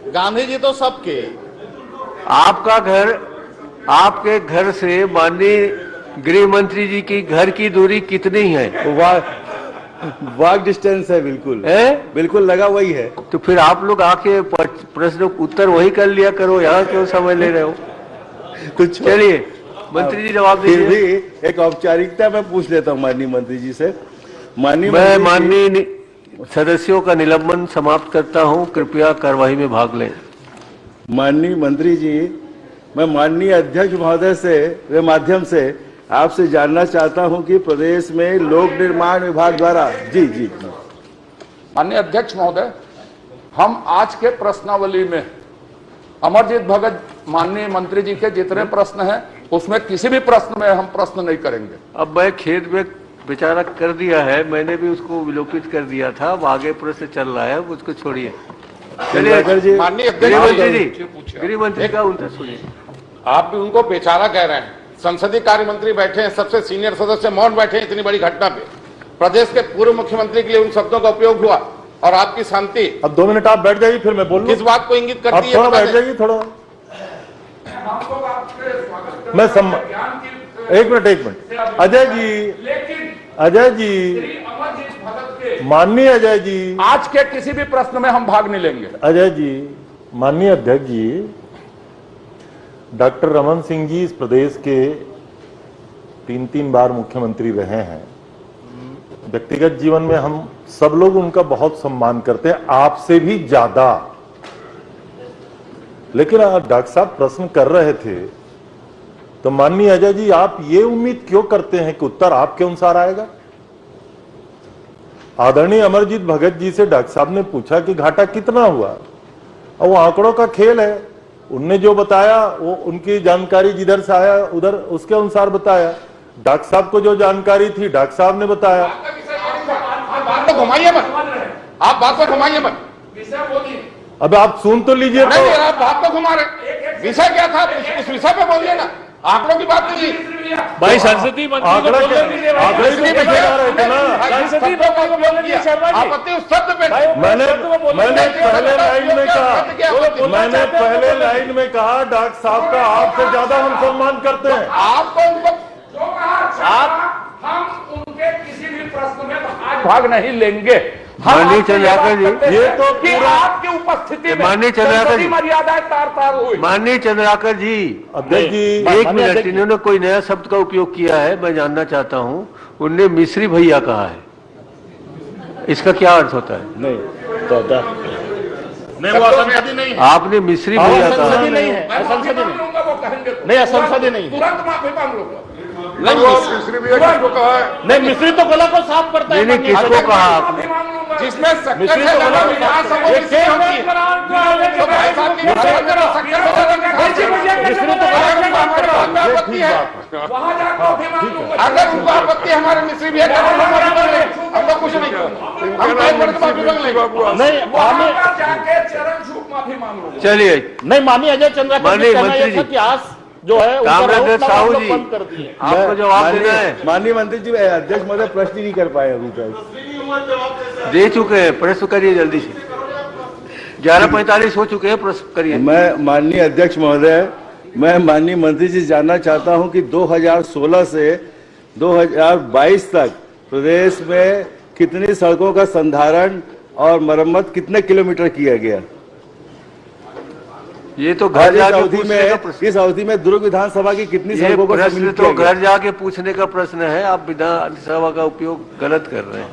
गांधी जी तो सबके। आपका घर, आपके घर से माननीय गृह मंत्री जी की घर की दूरी कितनी है? वॉक डिस्टेंस है, बिल्कुल लगा वही है। तो फिर आप लोग आके प्रश्न उत्तर वही कर लिया करो, यहाँ क्यों समय ले रहे हो? कुछ चलिए मंत्री जी जवाब दीजिए। फिर भी एक औपचारिकता मैं पूछ लेता हूँ माननीय मंत्री जी से। माननीय सदस्यों का निलंबन समाप्त करता हूँ, कृपया कार्यवाही में भाग लें। माननीय मंत्री जी, मैं माननीय अध्यक्ष महोदय से माध्यम से आपसे जानना चाहता हूं कि प्रदेश में लोक निर्माण विभाग द्वारा जी माननीय अध्यक्ष महोदय, हम आज के प्रश्नावली में अमरजीत भगत माननीय मंत्री जी के जितने प्रश्न हैं उसमें किसी भी प्रश्न में हम प्रश्न नहीं करेंगे। अब मैं खेद व्यक्त बेचारा कर दिया है, मैंने भी उसको विलोपित कर दिया था, अब आगे प्रश्न चल रहा है, उसको छोड़िए। चलिए माननीय गृह मंत्री का उत्तर सुनिए। आप भी उनको बेचारा कह रहे हैं। संसदीय कार्य मंत्री बैठे हैं, सबसे सीनियर सदस्य मौन बैठे हैं इतनी बड़ी घटना पे। प्रदेश के पूर्व मुख्यमंत्री के लिए उन शब्दों का उपयोग हुआ और आपकी शांति। अब 2 मिनट आप बैठ जाइए, फिर मैं बोलूं। किस बात को इंगित करती है? थोड़ा बैठ जाइए, थोड़ा। मैं एक मिनट अजय जी माननीय अजय जी, आज के किसी भी प्रश्न में हम भाग नहीं लेंगे। अजय जी, माननीय अध्यक्ष जी, डॉक्टर रमन सिंह जी इस प्रदेश के 3 बार मुख्यमंत्री रहे हैं। व्यक्तिगत जीवन में हम सब लोग उनका बहुत सम्मान करते हैं, आपसे भी ज्यादा। लेकिन डॉक्टर साहब प्रश्न कर रहे थे तो माननीय अजय जी, आप ये उम्मीद क्यों करते हैं कि उत्तर आपके अनुसार आएगा? आदरणीय अमरजीत भगत जी से डॉक्टर साहब ने पूछा कि घाटा कितना हुआ, और वो आंकड़ों का खेल है। उनने जो बताया वो उनकी जानकारी जिधर से आया उधर उसके अनुसार बताया। डॉक्टर साहब को जो जानकारी थी डॉक्टर साहब ने बताया। बात को घुमाइए मत, आप बात को घुमाइए मत। अब आप सुन तो लीजिए। नहीं, आप बात को घुमा रहे। विषय क्या था, उस विषय पे बोलिए ना। आंकड़ों की बात कीजिए भाई। संसदीय मंत्री को बोलने दीजिए। आपत्ति उस शब्द पे। मैंने पहले लाइन में कहा डॉक्टर साहब का आपसे ज्यादा हम सम्मान करते हैं। आपको हम उनके किसी भी प्रश्न में भाग नहीं लेंगे। माननीय चंद्राकर जी, ये तो पूरा आपकी उपस्थिति में माननीय चंद्राकर जी, मर्यादाएं तार हुई। माननीय चंद्राकर जी, अध्यक्ष जी, एक मिनट, इन्होंने कोई नया शब्द का उपयोग किया है, मैं जानना चाहता हूं। उनने मिश्री भैया कहा है, इसका क्या अर्थ होता है? नहीं तो नहीं, वो असंसदीय नहीं है। आपने मिश्री भैया कहा नहीं है, असंसदीय नहीं, असंसदीय नहीं। तुरंत माफी मांग लूंगा। नहीं, मिश्री भैया किसको कहा है? नहीं, मिश्री तो गला को साफ करता है। नहीं, किसको कहा आपने? जिसमें शक्कर से ज्यादा विधानसभा में मिश्री होती है। तो भाई साहब की शक्कर से ज्यादा मिश्री तो गला को साफ करता है। आपत्ति है, अगर उनको आपत्ति है हमारे मिश्री भैया का, हम लोग कुछ नहीं करेंगे। हम कई बार माफी मांग लेंगे। नहीं, जाके चरण छूट माफी मांग लो। चलिए। नहीं, माननीय अजय चंद्राकर माननीय मंत्री जी, जो है उनका कामराज राउत साहू हम लोग जी, बंद कर दिए। आपको जवाब देना है। माननीय मंत्री जी, अध्यक्ष महोदय प्रश्न नहीं कर पाए अभी तक। दे चुके हैं, प्रश्न करिए जल्दी से। 11:45 हो चुके हैं, प्रश्न करिए। मैं माननीय अध्यक्ष महोदय, मैं माननीय मंत्री जी जानना चाहता हूं कि 2016 से 2022 तक प्रदेश में कितनी सड़कों का संधारण और मरम्मत कितने किलोमीटर किया गया? ये तो घर जाके पूछने का प्रश्न, इस अवधि में दुर्ग विधानसभा की कितनी ये सड़कों का प्रश्न सम्मिलित तो किया गया? घर जाके पूछने का प्रश्न है। आप विधानसभा का उपयोग गलत कर रहे हैं।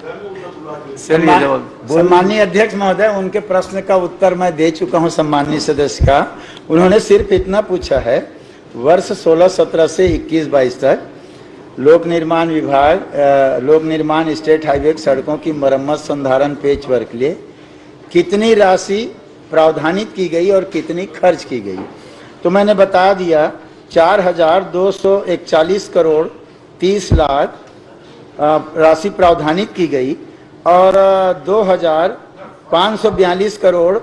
चलिए जवाब। सम्माननीय अध्यक्ष महोदय, उनके प्रश्न का उत्तर मैं दे चुका हूं सम्माननीय सदस्य का। उन्होंने सिर्फ इतना पूछा है, वर्ष 16-17 से 21-22 तक लोक निर्माण विभाग, लोक निर्माण स्टेट हाईवे सड़कों की मरम्मत, संधारण, पेच वर्क के लिए कितनी राशि प्रावधानित की गई और कितनी खर्च की गई। तो मैंने बता दिया 4,241 करोड़ 30 लाख राशि प्रावधानित की गई और 2,542 करोड़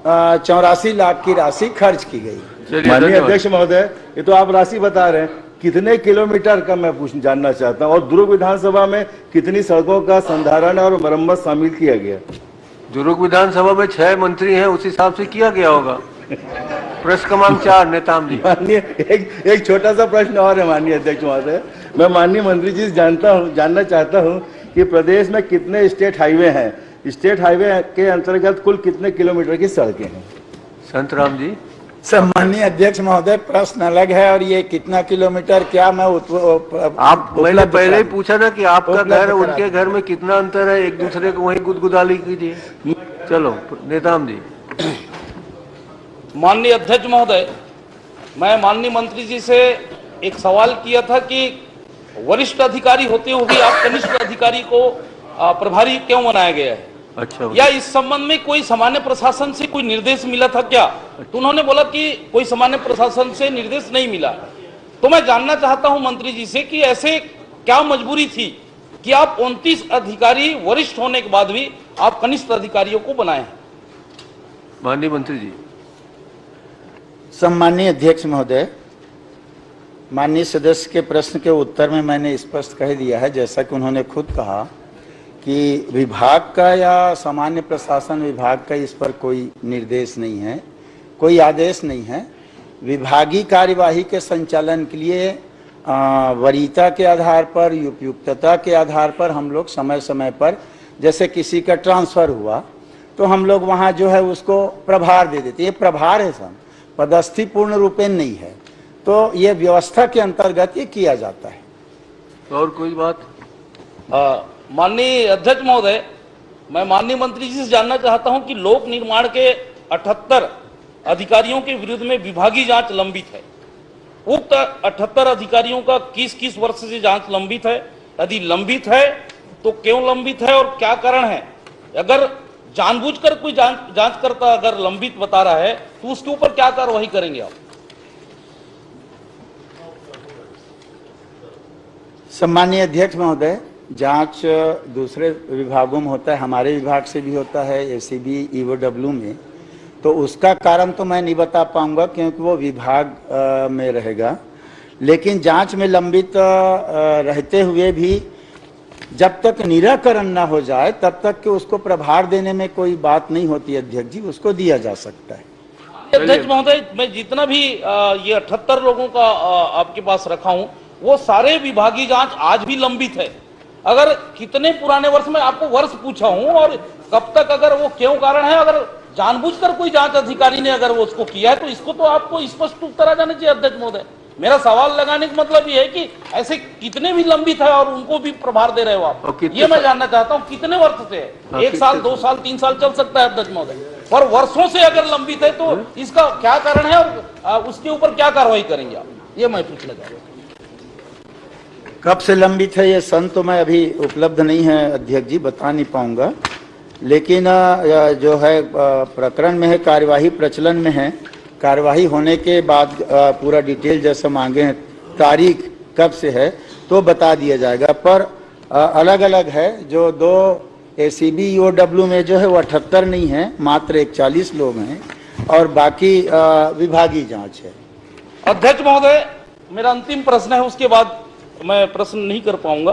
84 लाख की राशि खर्च की गई। माननीय अध्यक्ष महोदय, ये तो आप राशि बता रहे हैं, कितने किलोमीटर का मैं जानना चाहता हूं। और दुर्ग विधानसभा में कितनी सड़कों का संधारण और मरम्मत शामिल किया गया? दुर्ग विधानसभा में 6 मंत्री हैं, उस हिसाब से किया गया होगा। प्रश्न क्रमांक 4 नेताम जी। माननीय एक छोटा सा प्रश्न और है माननीय अध्यक्ष महोदय, मैं माननीय मंत्री जी से जानना चाहता हूं कि प्रदेश में कितने स्टेट हाईवे हैं? स्टेट हाईवे के अंतर्गत कुल कितने किलोमीटर की सड़कें हैं? संतराम जी। सम्माननीय अध्यक्ष महोदय, प्रश्न अलग है और ये कितना किलोमीटर क्या मैं मैंने पहले ही पूछा ना कि आपका घर उनके घर में कितना अंतर है, एक दूसरे को वहीं गुदगुदाली कीजिए। चलो नेताम जी। माननीय अध्यक्ष महोदय, मैं माननीय मंत्री जी से एक सवाल किया था कि वरिष्ठ अधिकारी होते हुए भी आप कनिष्ठ अधिकारी को प्रभारी क्यों बनाया गया है? अच्छा, या इस संबंध में कोई सामान्य प्रशासन से कोई निर्देश मिला था क्या? तो उन्होंने बोला कि कोई सामान्य प्रशासन से निर्देश नहीं मिला। तो मैं जानना चाहता हूं मंत्री जी से कि ऐसे क्या मजबूरी थी कि आप 29 अधिकारी वरिष्ठ होने के बाद भी आप कनिष्ठ अधिकारियों को बनाए हैं? माननीय मंत्री जी। सम्माननीय अध्यक्ष महोदय, माननीय सदस्य के प्रश्न के उत्तर में मैंने स्पष्ट कह दिया है, जैसा कि उन्होंने खुद कहा कि विभाग का या सामान्य प्रशासन विभाग का इस पर कोई निर्देश नहीं है, कोई आदेश नहीं है। विभागीय कार्यवाही के संचालन के लिए वरीयता के आधार पर, उपयुक्तता के आधार पर हम लोग समय समय पर, जैसे किसी का ट्रांसफर हुआ तो हम लोग वहाँ जो है उसको प्रभार दे देते। ये प्रभार है सर, पदस्थी पूर्ण रूपेण नहीं है, तो ये व्यवस्था के अंतर्गत ये किया जाता है। और कोई बात? माननीय अध्यक्ष महोदय, मैं माननीय मंत्री जी से जानना चाहता हूं कि लोक निर्माण के 78 अधिकारियों के विरुद्ध में विभागीय जांच लंबित है। उक्त 78 अधिकारियों का किस वर्ष से जांच लंबित है? यदि लंबित है तो क्यों लंबित है और क्या कारण है? अगर जानबूझकर कोई जांचकर्ता अगर लंबित बता रहा है तो उसके ऊपर क्या कार्रवाई करेंगे आप? सम्माननीय अध्यक्ष महोदय, जांच दूसरे विभागों में होता है, हमारे विभाग से भी होता है, एसीबी ईओडब्ल्यू में, तो उसका कारण तो मैं नहीं बता पाऊंगा क्योंकि वो विभाग में रहेगा। लेकिन जांच में लंबित रहते हुए भी जब तक निराकरण ना हो जाए तब तक कि उसको प्रभार देने में कोई बात नहीं होती अध्यक्ष जी, उसको दिया जा सकता है। अध्यक्ष महोदय, मैं जितना भी ये 78 लोगों का आपके पास रखा हूं, वो सारे विभागीय जांच आज भी लंबित है। अगर कितने पुराने वर्ष में आपको वर्ष पूछा हूं और कब तक, अगर वो क्यों कारण है, अगर जानबूझकर कोई जांच अधिकारी ने अगर वो उसको किया है तो इसको तो आपको स्पष्ट उत्तर आ जाना चाहिए अध्यक्ष महोदय। मेरा सवाल लगाने का मतलब ये है कि ऐसे कितने भी लंबित है और उनको भी प्रभार दे रहे हो आप, ये मैं जानना चाहता हूँ कितने वर्ष से है? 1 साल, 2 साल, 3 साल चल सकता है अध्यक्ष महोदय, पर वर्षों से अगर लंबित है तो इसका क्या कारण है और उसके ऊपर क्या कार्रवाई करेंगे आप, ये मैं पूछना चाहता हूँ। कब से लंबित है ये सन तो मैं अभी उपलब्ध नहीं है अध्यक्ष जी, बता नहीं पाऊंगा। लेकिन जो है प्रकरण में है, कार्यवाही प्रचलन में है, कार्यवाही होने के बाद पूरा डिटेल जैसे मांगे हैं, तारीख कब से है तो बता दिया जाएगा। पर अलग अलग है, जो 2 एसीबी ईओडब्ल्यू में जो है वो 78 नहीं है, मात्र 41 लोग हैं और बाकी विभागीय जांच है। अध्यक्ष महोदय, मेरा अंतिम प्रश्न है, उसके बाद मैं प्रश्न नहीं कर पाऊंगा।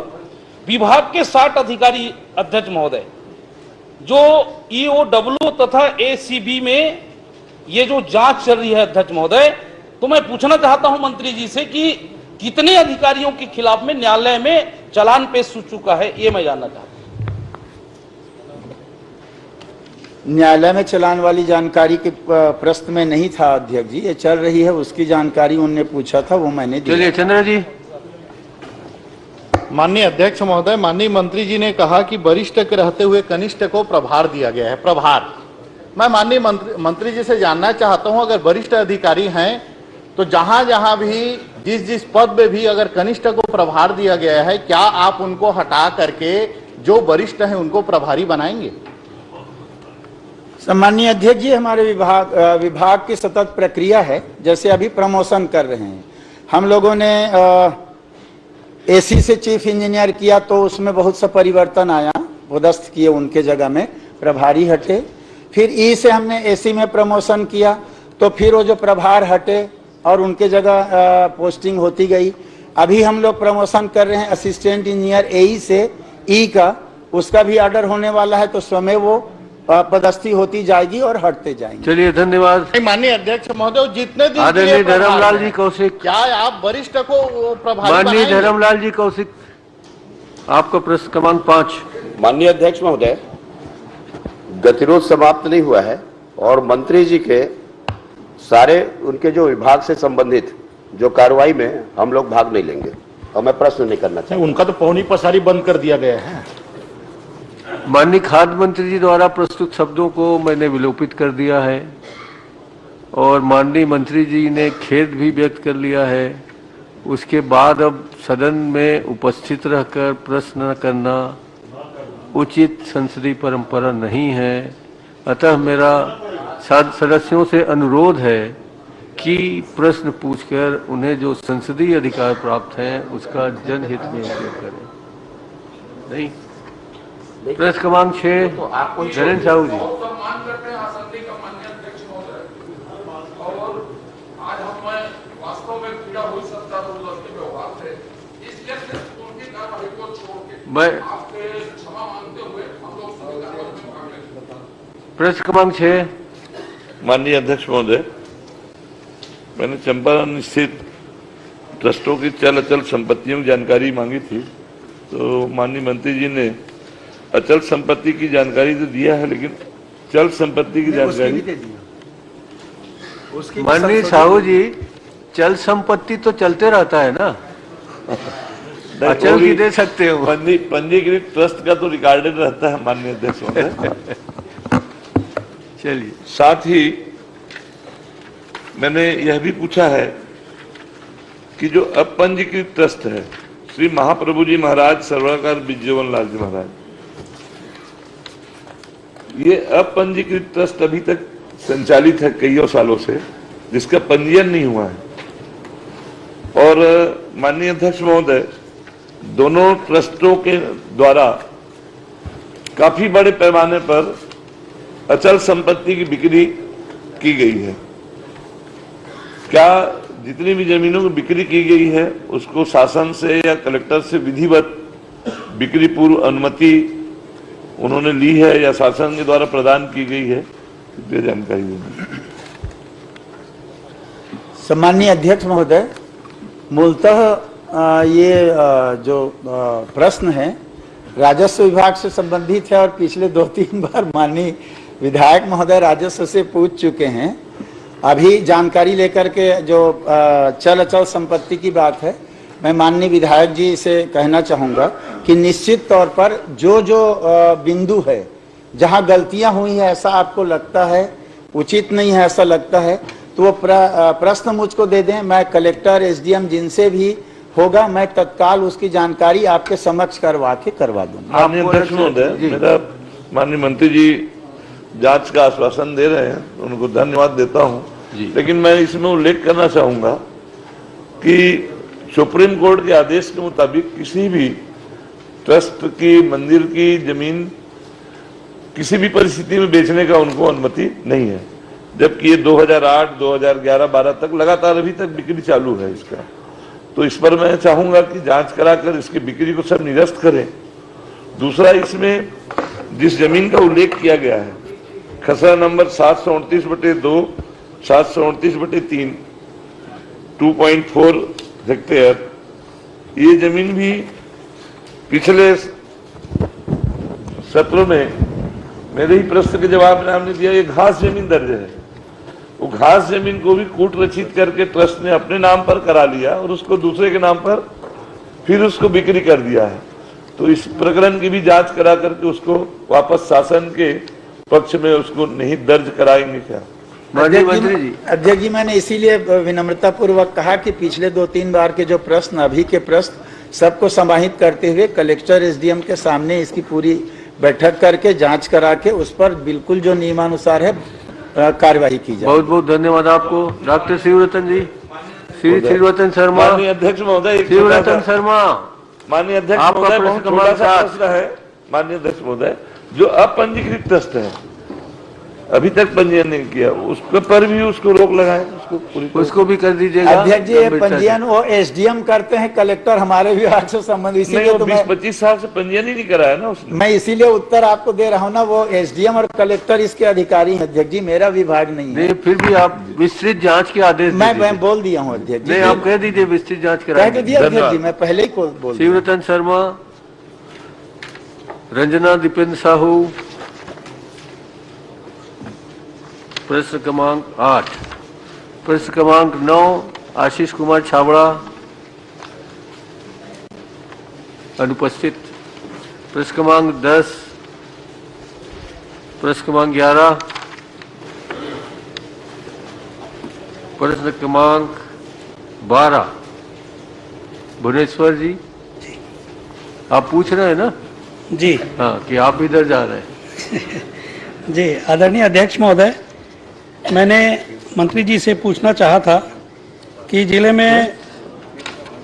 विभाग के 60 अधिकारी अध्यक्ष महोदय, जो ईओडब्ल्यू तथा एसीबी में ये जो जांच चल रही है अध्यक्ष महोदय, तो मैं पूछना चाहता हूं मंत्री जी से कि कितने अधिकारियों के खिलाफ में न्यायालय में चालान पेश हो चुका है, ये मैं जानना चाहता हूं। न्यायालय में चलान वाली जानकारी के प्रश्न में नहीं था अध्यक्ष जी, ये चल रही है, उसकी जानकारी उनने पूछा था, वो मैंने दी। चलिए चंद्रा जी। माननीय अध्यक्ष महोदय, माननीय मंत्री जी ने कहा कि वरिष्ठ के रहते हुए कनिष्ठ को प्रभार दिया गया है। प्रभार, मैं माननीय मंत्री जी से जानना चाहता हूं, अगर वरिष्ठ अधिकारी हैं तो जहां जहां भी जिस पद में भी अगर कनिष्ठ को प्रभार दिया गया है, क्या आप उनको हटा करके जो वरिष्ठ हैं उनको प्रभारी बनाएंगे? सम्मानीय अध्यक्ष जी, हमारे विभाग की सतत प्रक्रिया है, जैसे अभी प्रमोशन कर रहे हैं हम लोगों ने। एसी से चीफ इंजीनियर किया तो उसमें बहुत सा परिवर्तन आया, पदस्थ किए उनके जगह में, प्रभारी हटे। फिर ई से हमने एसी में प्रमोशन किया तो फिर वो जो प्रभार हटे और उनके जगह पोस्टिंग होती गई। अभी हम लोग प्रमोशन कर रहे हैं असिस्टेंट इंजीनियर एई से ई का, उसका भी ऑर्डर होने वाला है, तो स्वयं वो पदस्थी होती जाएगी और हटते जाएंगे। चलिए धन्यवाद। माननीय अध्यक्ष महोदय, जितने दिन आदरणीय धर्मलाल जी कौशिक, क्या आप वरिष्ठ को प्रभारी माननीय धर्मलाल जी कौशिक, आपका प्रश्न क्रमांक 5। माननीय अध्यक्ष महोदय, गतिरोध समाप्त नहीं हुआ है और मंत्री जी के सारे उनके जो विभाग से संबंधित जो कार्रवाई में हम लोग भाग नहीं लेंगे और मैं प्रश्न नहीं करना चाहता। उनका तो पौनी पसारी बंद कर दिया गया है। माननीय खाद्य मंत्री जी द्वारा प्रस्तुत शब्दों को मैंने विलोपित कर दिया है और माननीय मंत्री जी ने खेद भी व्यक्त कर लिया है। उसके बाद अब सदन में उपस्थित रहकर प्रश्न करना उचित संसदीय परंपरा नहीं है। अतः मेरा सदस्यों से अनुरोध है कि प्रश्न पूछकर उन्हें जो संसदीय अधिकार प्राप्त हैं उसका जनहित में उपयोग करें। नहीं, प्रश्न क्रमांक 6 नरेंद्र साहू जी। मैं प्रश्न क्रमांक 6। माननीय अध्यक्ष महोदय, मैंने चंपारण स्थित ट्रस्टों की चल अचल संपत्तियों की जानकारी मांगी थी, तो माननीय मंत्री जी ने अचल संपत्ति की जानकारी तो दिया है, लेकिन चल संपत्ति की जानकारी। माननीय साहू जी, चल संपत्ति तो चलते रहता है ना, अचल की दे सकते हो। पंजीकृत ट्रस्ट का तो रिकॉर्डेड रहता है माननीय अध्यक्ष महोदय। चलिए, साथ ही मैंने यह भी पूछा है कि जो अपंजीकृत ट्रस्ट है, श्री महाप्रभु जी महाराज सर्वाकार विजयवन लाल जी महाराज, ये अपंजीकृत ट्रस्ट अभी तक संचालित है कईयों सालों से, जिसका पंजीयन नहीं हुआ है। और माननीय अध्यक्ष महोदय, दोनों ट्रस्टों के द्वारा काफी बड़े पैमाने पर अचल संपत्ति की बिक्री की गई है। क्या जितनी भी जमीनों की बिक्री की गई है उसको शासन से या कलेक्टर से विधिवत बिक्री पूर्व अनुमति उन्होंने ली है या शासन के द्वारा प्रदान की गई है, ये जानकारी दें। सम्माननीय अध्यक्ष महोदय, मूलतः ये जो प्रश्न है राजस्व विभाग से संबंधित है और पिछले 2-3 बार माननीय विधायक महोदय राजस्व से पूछ चुके हैं। अभी जानकारी लेकर के जो चल अचल संपत्ति की बात है, मैं माननीय विधायक जी से कहना चाहूँगा कि निश्चित तौर पर जो बिंदु है जहाँ गलतियाँ हुई हैं, ऐसा आपको लगता है उचित नहीं है ऐसा लगता है, तो वो प्रश्न मुझको दे दें, मैं कलेक्टर एसडीएम जिनसे भी होगा मैं तत्काल उसकी जानकारी आपके समक्ष करवा दूंगा। माननीय अध्यक्ष महोदय, मेरा माननीय मंत्री जी जांच का आश्वासन दे रहे हैं, उनको धन्यवाद देता हूं, लेकिन मैं इसमें उल्लेख करना चाहूंगा कि सुप्रीम कोर्ट के आदेश के मुताबिक किसी भी ट्रस्ट की मंदिर की जमीन किसी भी परिस्थिति में बेचने का उनको अनुमति नहीं है। जबकि ये 2008, 2011, 12 तक लगातार अभी तक बिक्री चालू है इसका। तो इस पर मैं चाहूंगा कि जांच कराकर इसकी बिक्री को सब निरस्त करें। दूसरा, इसमें जिस जमीन का उल्लेख किया गया है, खसरा नंबर 738/2, 738/3, 2.4 हेक्टेयर, ये जमीन भी पिछले सत्र में मेरे ही प्रश्न के जवाब में हमने दिया, ये घास जमीन दर्ज है। वो घास जमीन को भी कूट रचित करके ट्रस्ट ने अपने नाम पर करा लिया और उसको दूसरे के नाम पर फिर उसको बिक्री कर दिया है। तो इस प्रकरण की भी जांच करा करके उसको वापस शासन के पक्ष में उसको नहीं दर्ज कराएंगे क्या? अध्यक्ष जी, मैंने इसीलिए विनम्रता पूर्वक कहा कि पिछले 2-3 बार के जो प्रश्न, अभी के प्रश्न सबको समाहित करते हुए कलेक्टर एसडीएम के सामने इसकी पूरी बैठक करके जांच करा के उस पर बिल्कुल जो नियमानुसार है कार्यवाही की जाए। बहुत बहुत धन्यवाद आपको। डॉक्टर शिवरतन जी, श्री शिवरतन शर्मा। माननीय अध्यक्ष महोदय, शिवरतन शर्मा, माननीय अध्यक्ष महोदय, बहुत छोटा सा प्रश्न है। माननीय अध्यक्ष महोदय, जो अपंजीकृत ट्रस्ट है, अभी तक पंजीयन नहीं किया, उस पर भी उसको रोक लगाए, उसको भी कर दीजिएगा। अध्यक्ष जी, पंजीयन वो एसडीएम करते हैं, कलेक्टर हमारे विभाग से संबंध, इसीलिए तो 20-25 साल से पंजीयन ही नहीं कराया ना उसने। मैं इसीलिए उत्तर आपको दे रहा हूँ ना, वो एसडीएम और कलेक्टर इसके अधिकारी हैं अध्यक्ष जी, मेरा विभाग नहीं है। फिर भी आप विस्तृत जांच के आदेश मैं बोल दिया हूँ अध्यक्ष जी। आप कह दीजिए विस्तृत जांच करा दिया अध्यक्ष जी, मैं पहले ही बोल। शिवरतन शर्मा, रंजना दीपेंद्र साहू, प्रश्न क्रमांक 8। प्रश्न क्रमांक 9 आशीष कुमार छाबड़ा, अनुपस्थित। प्रश्न क्रमांक 10, प्रश्न क्रमांक 11, प्रश्न क्रमांक 12 भुवनेश्वर जी, आप पूछ रहे हैं ना? जी हाँ, कि आप इधर जा रहे हैं। जी, आदरणीय अध्यक्ष महोदय, मैंने मंत्री जी से पूछना चाहा था कि जिले में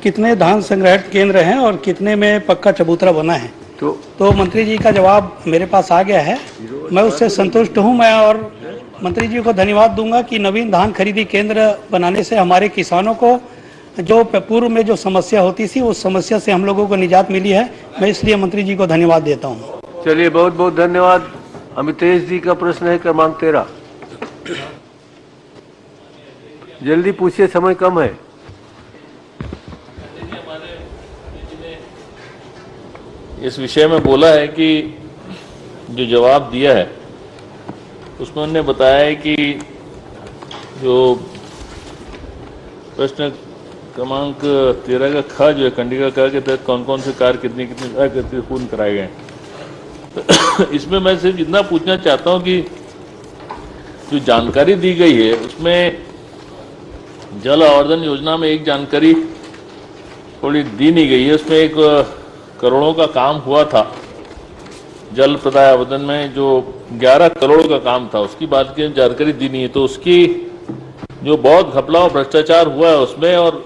कितने धान संग्रह केंद्र हैं और कितने में पक्का चबूतरा बना है। तो मंत्री जी का जवाब मेरे पास आ गया है, मैं उससे संतुष्ट हूं। मैं और मंत्री जी को धन्यवाद दूंगा कि नवीन धान खरीदी केंद्र बनाने से हमारे किसानों को जो पूर्व में जो समस्या होती थी, उस समस्या से हम लोगों को निजात मिली है। मैं इसलिए मंत्री जी को धन्यवाद देता हूँ। चलिए, बहुत बहुत धन्यवाद। अमितेश जी का प्रश्न है क्रमांक 13। जल्दी पूछिए, समय कम है। इस विषय में बोला है कि जो जवाब दिया है उसमें उन्होंने बताया है कि जो प्रश्न क्रमांक 13 का ख जो है कंडिका क के तहत कौन कौन से कार्य कितने कितने पूर्ण कराए गए। तो इसमें मैं सिर्फ इतना पूछना चाहता हूं कि जो जानकारी दी गई है उसमें जल आवर्धन योजना में एक जानकारी थोड़ी दी नहीं गई है। उसमें एक करोड़ों का काम हुआ था जल प्रदाय आवर्धन में, जो 11 करोड़ का काम था, उसकी बात की जानकारी दी नहीं है। तो उसकी जो बहुत घपला और भ्रष्टाचार हुआ है उसमें, और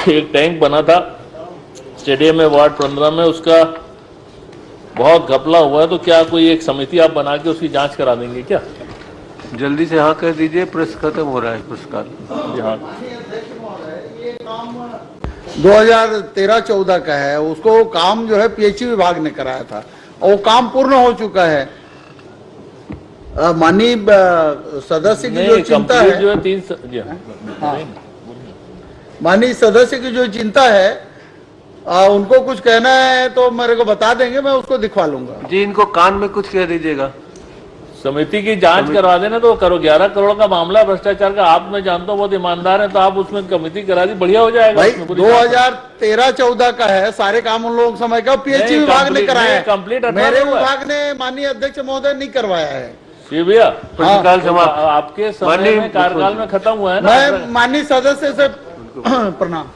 एक टैंक बना था स्टेडियम में वार्ड 15 में, उसका बहुत घपला हुआ है। तो क्या कोई एक समिति आप बना के उसकी जांच करा देंगे क्या? जल्दी से हाँ कह दीजिए, प्रश्न खत्म हो रहा है। पुरस्कार 2013-14 का है, उसको काम जो है पीएचई विभाग ने कराया था और वो काम पूर्ण हो चुका है। माननीय सदस्य की जो चिंता है, जो है माननीय सदस्य की जो चिंता है, उनको कुछ कहना है तो मेरे को बता देंगे, मैं उसको दिखवा लूंगा। जी, इनको कान में कुछ कह दीजिएगा। समिति की जांच करवा देना तो करो। 11 करोड़ का मामला भ्रष्टाचार का, आप मैं जानता हूँ बहुत ईमानदार है, तो आप उसमें कमेटी करा दी, बढ़िया हो जाएगा। भाई 2013-14 का है, सारे काम उन लोगों समय का पीएचई विभाग ने कराया है, कंप्लीट मेरे विभाग ने माननीय अध्यक्ष महोदय नहीं करवाया है। शिव भैया, आपके समय में कार्यकाल में खत्म हुआ है ना। मैं माननीय सदस्य से प्रणाम।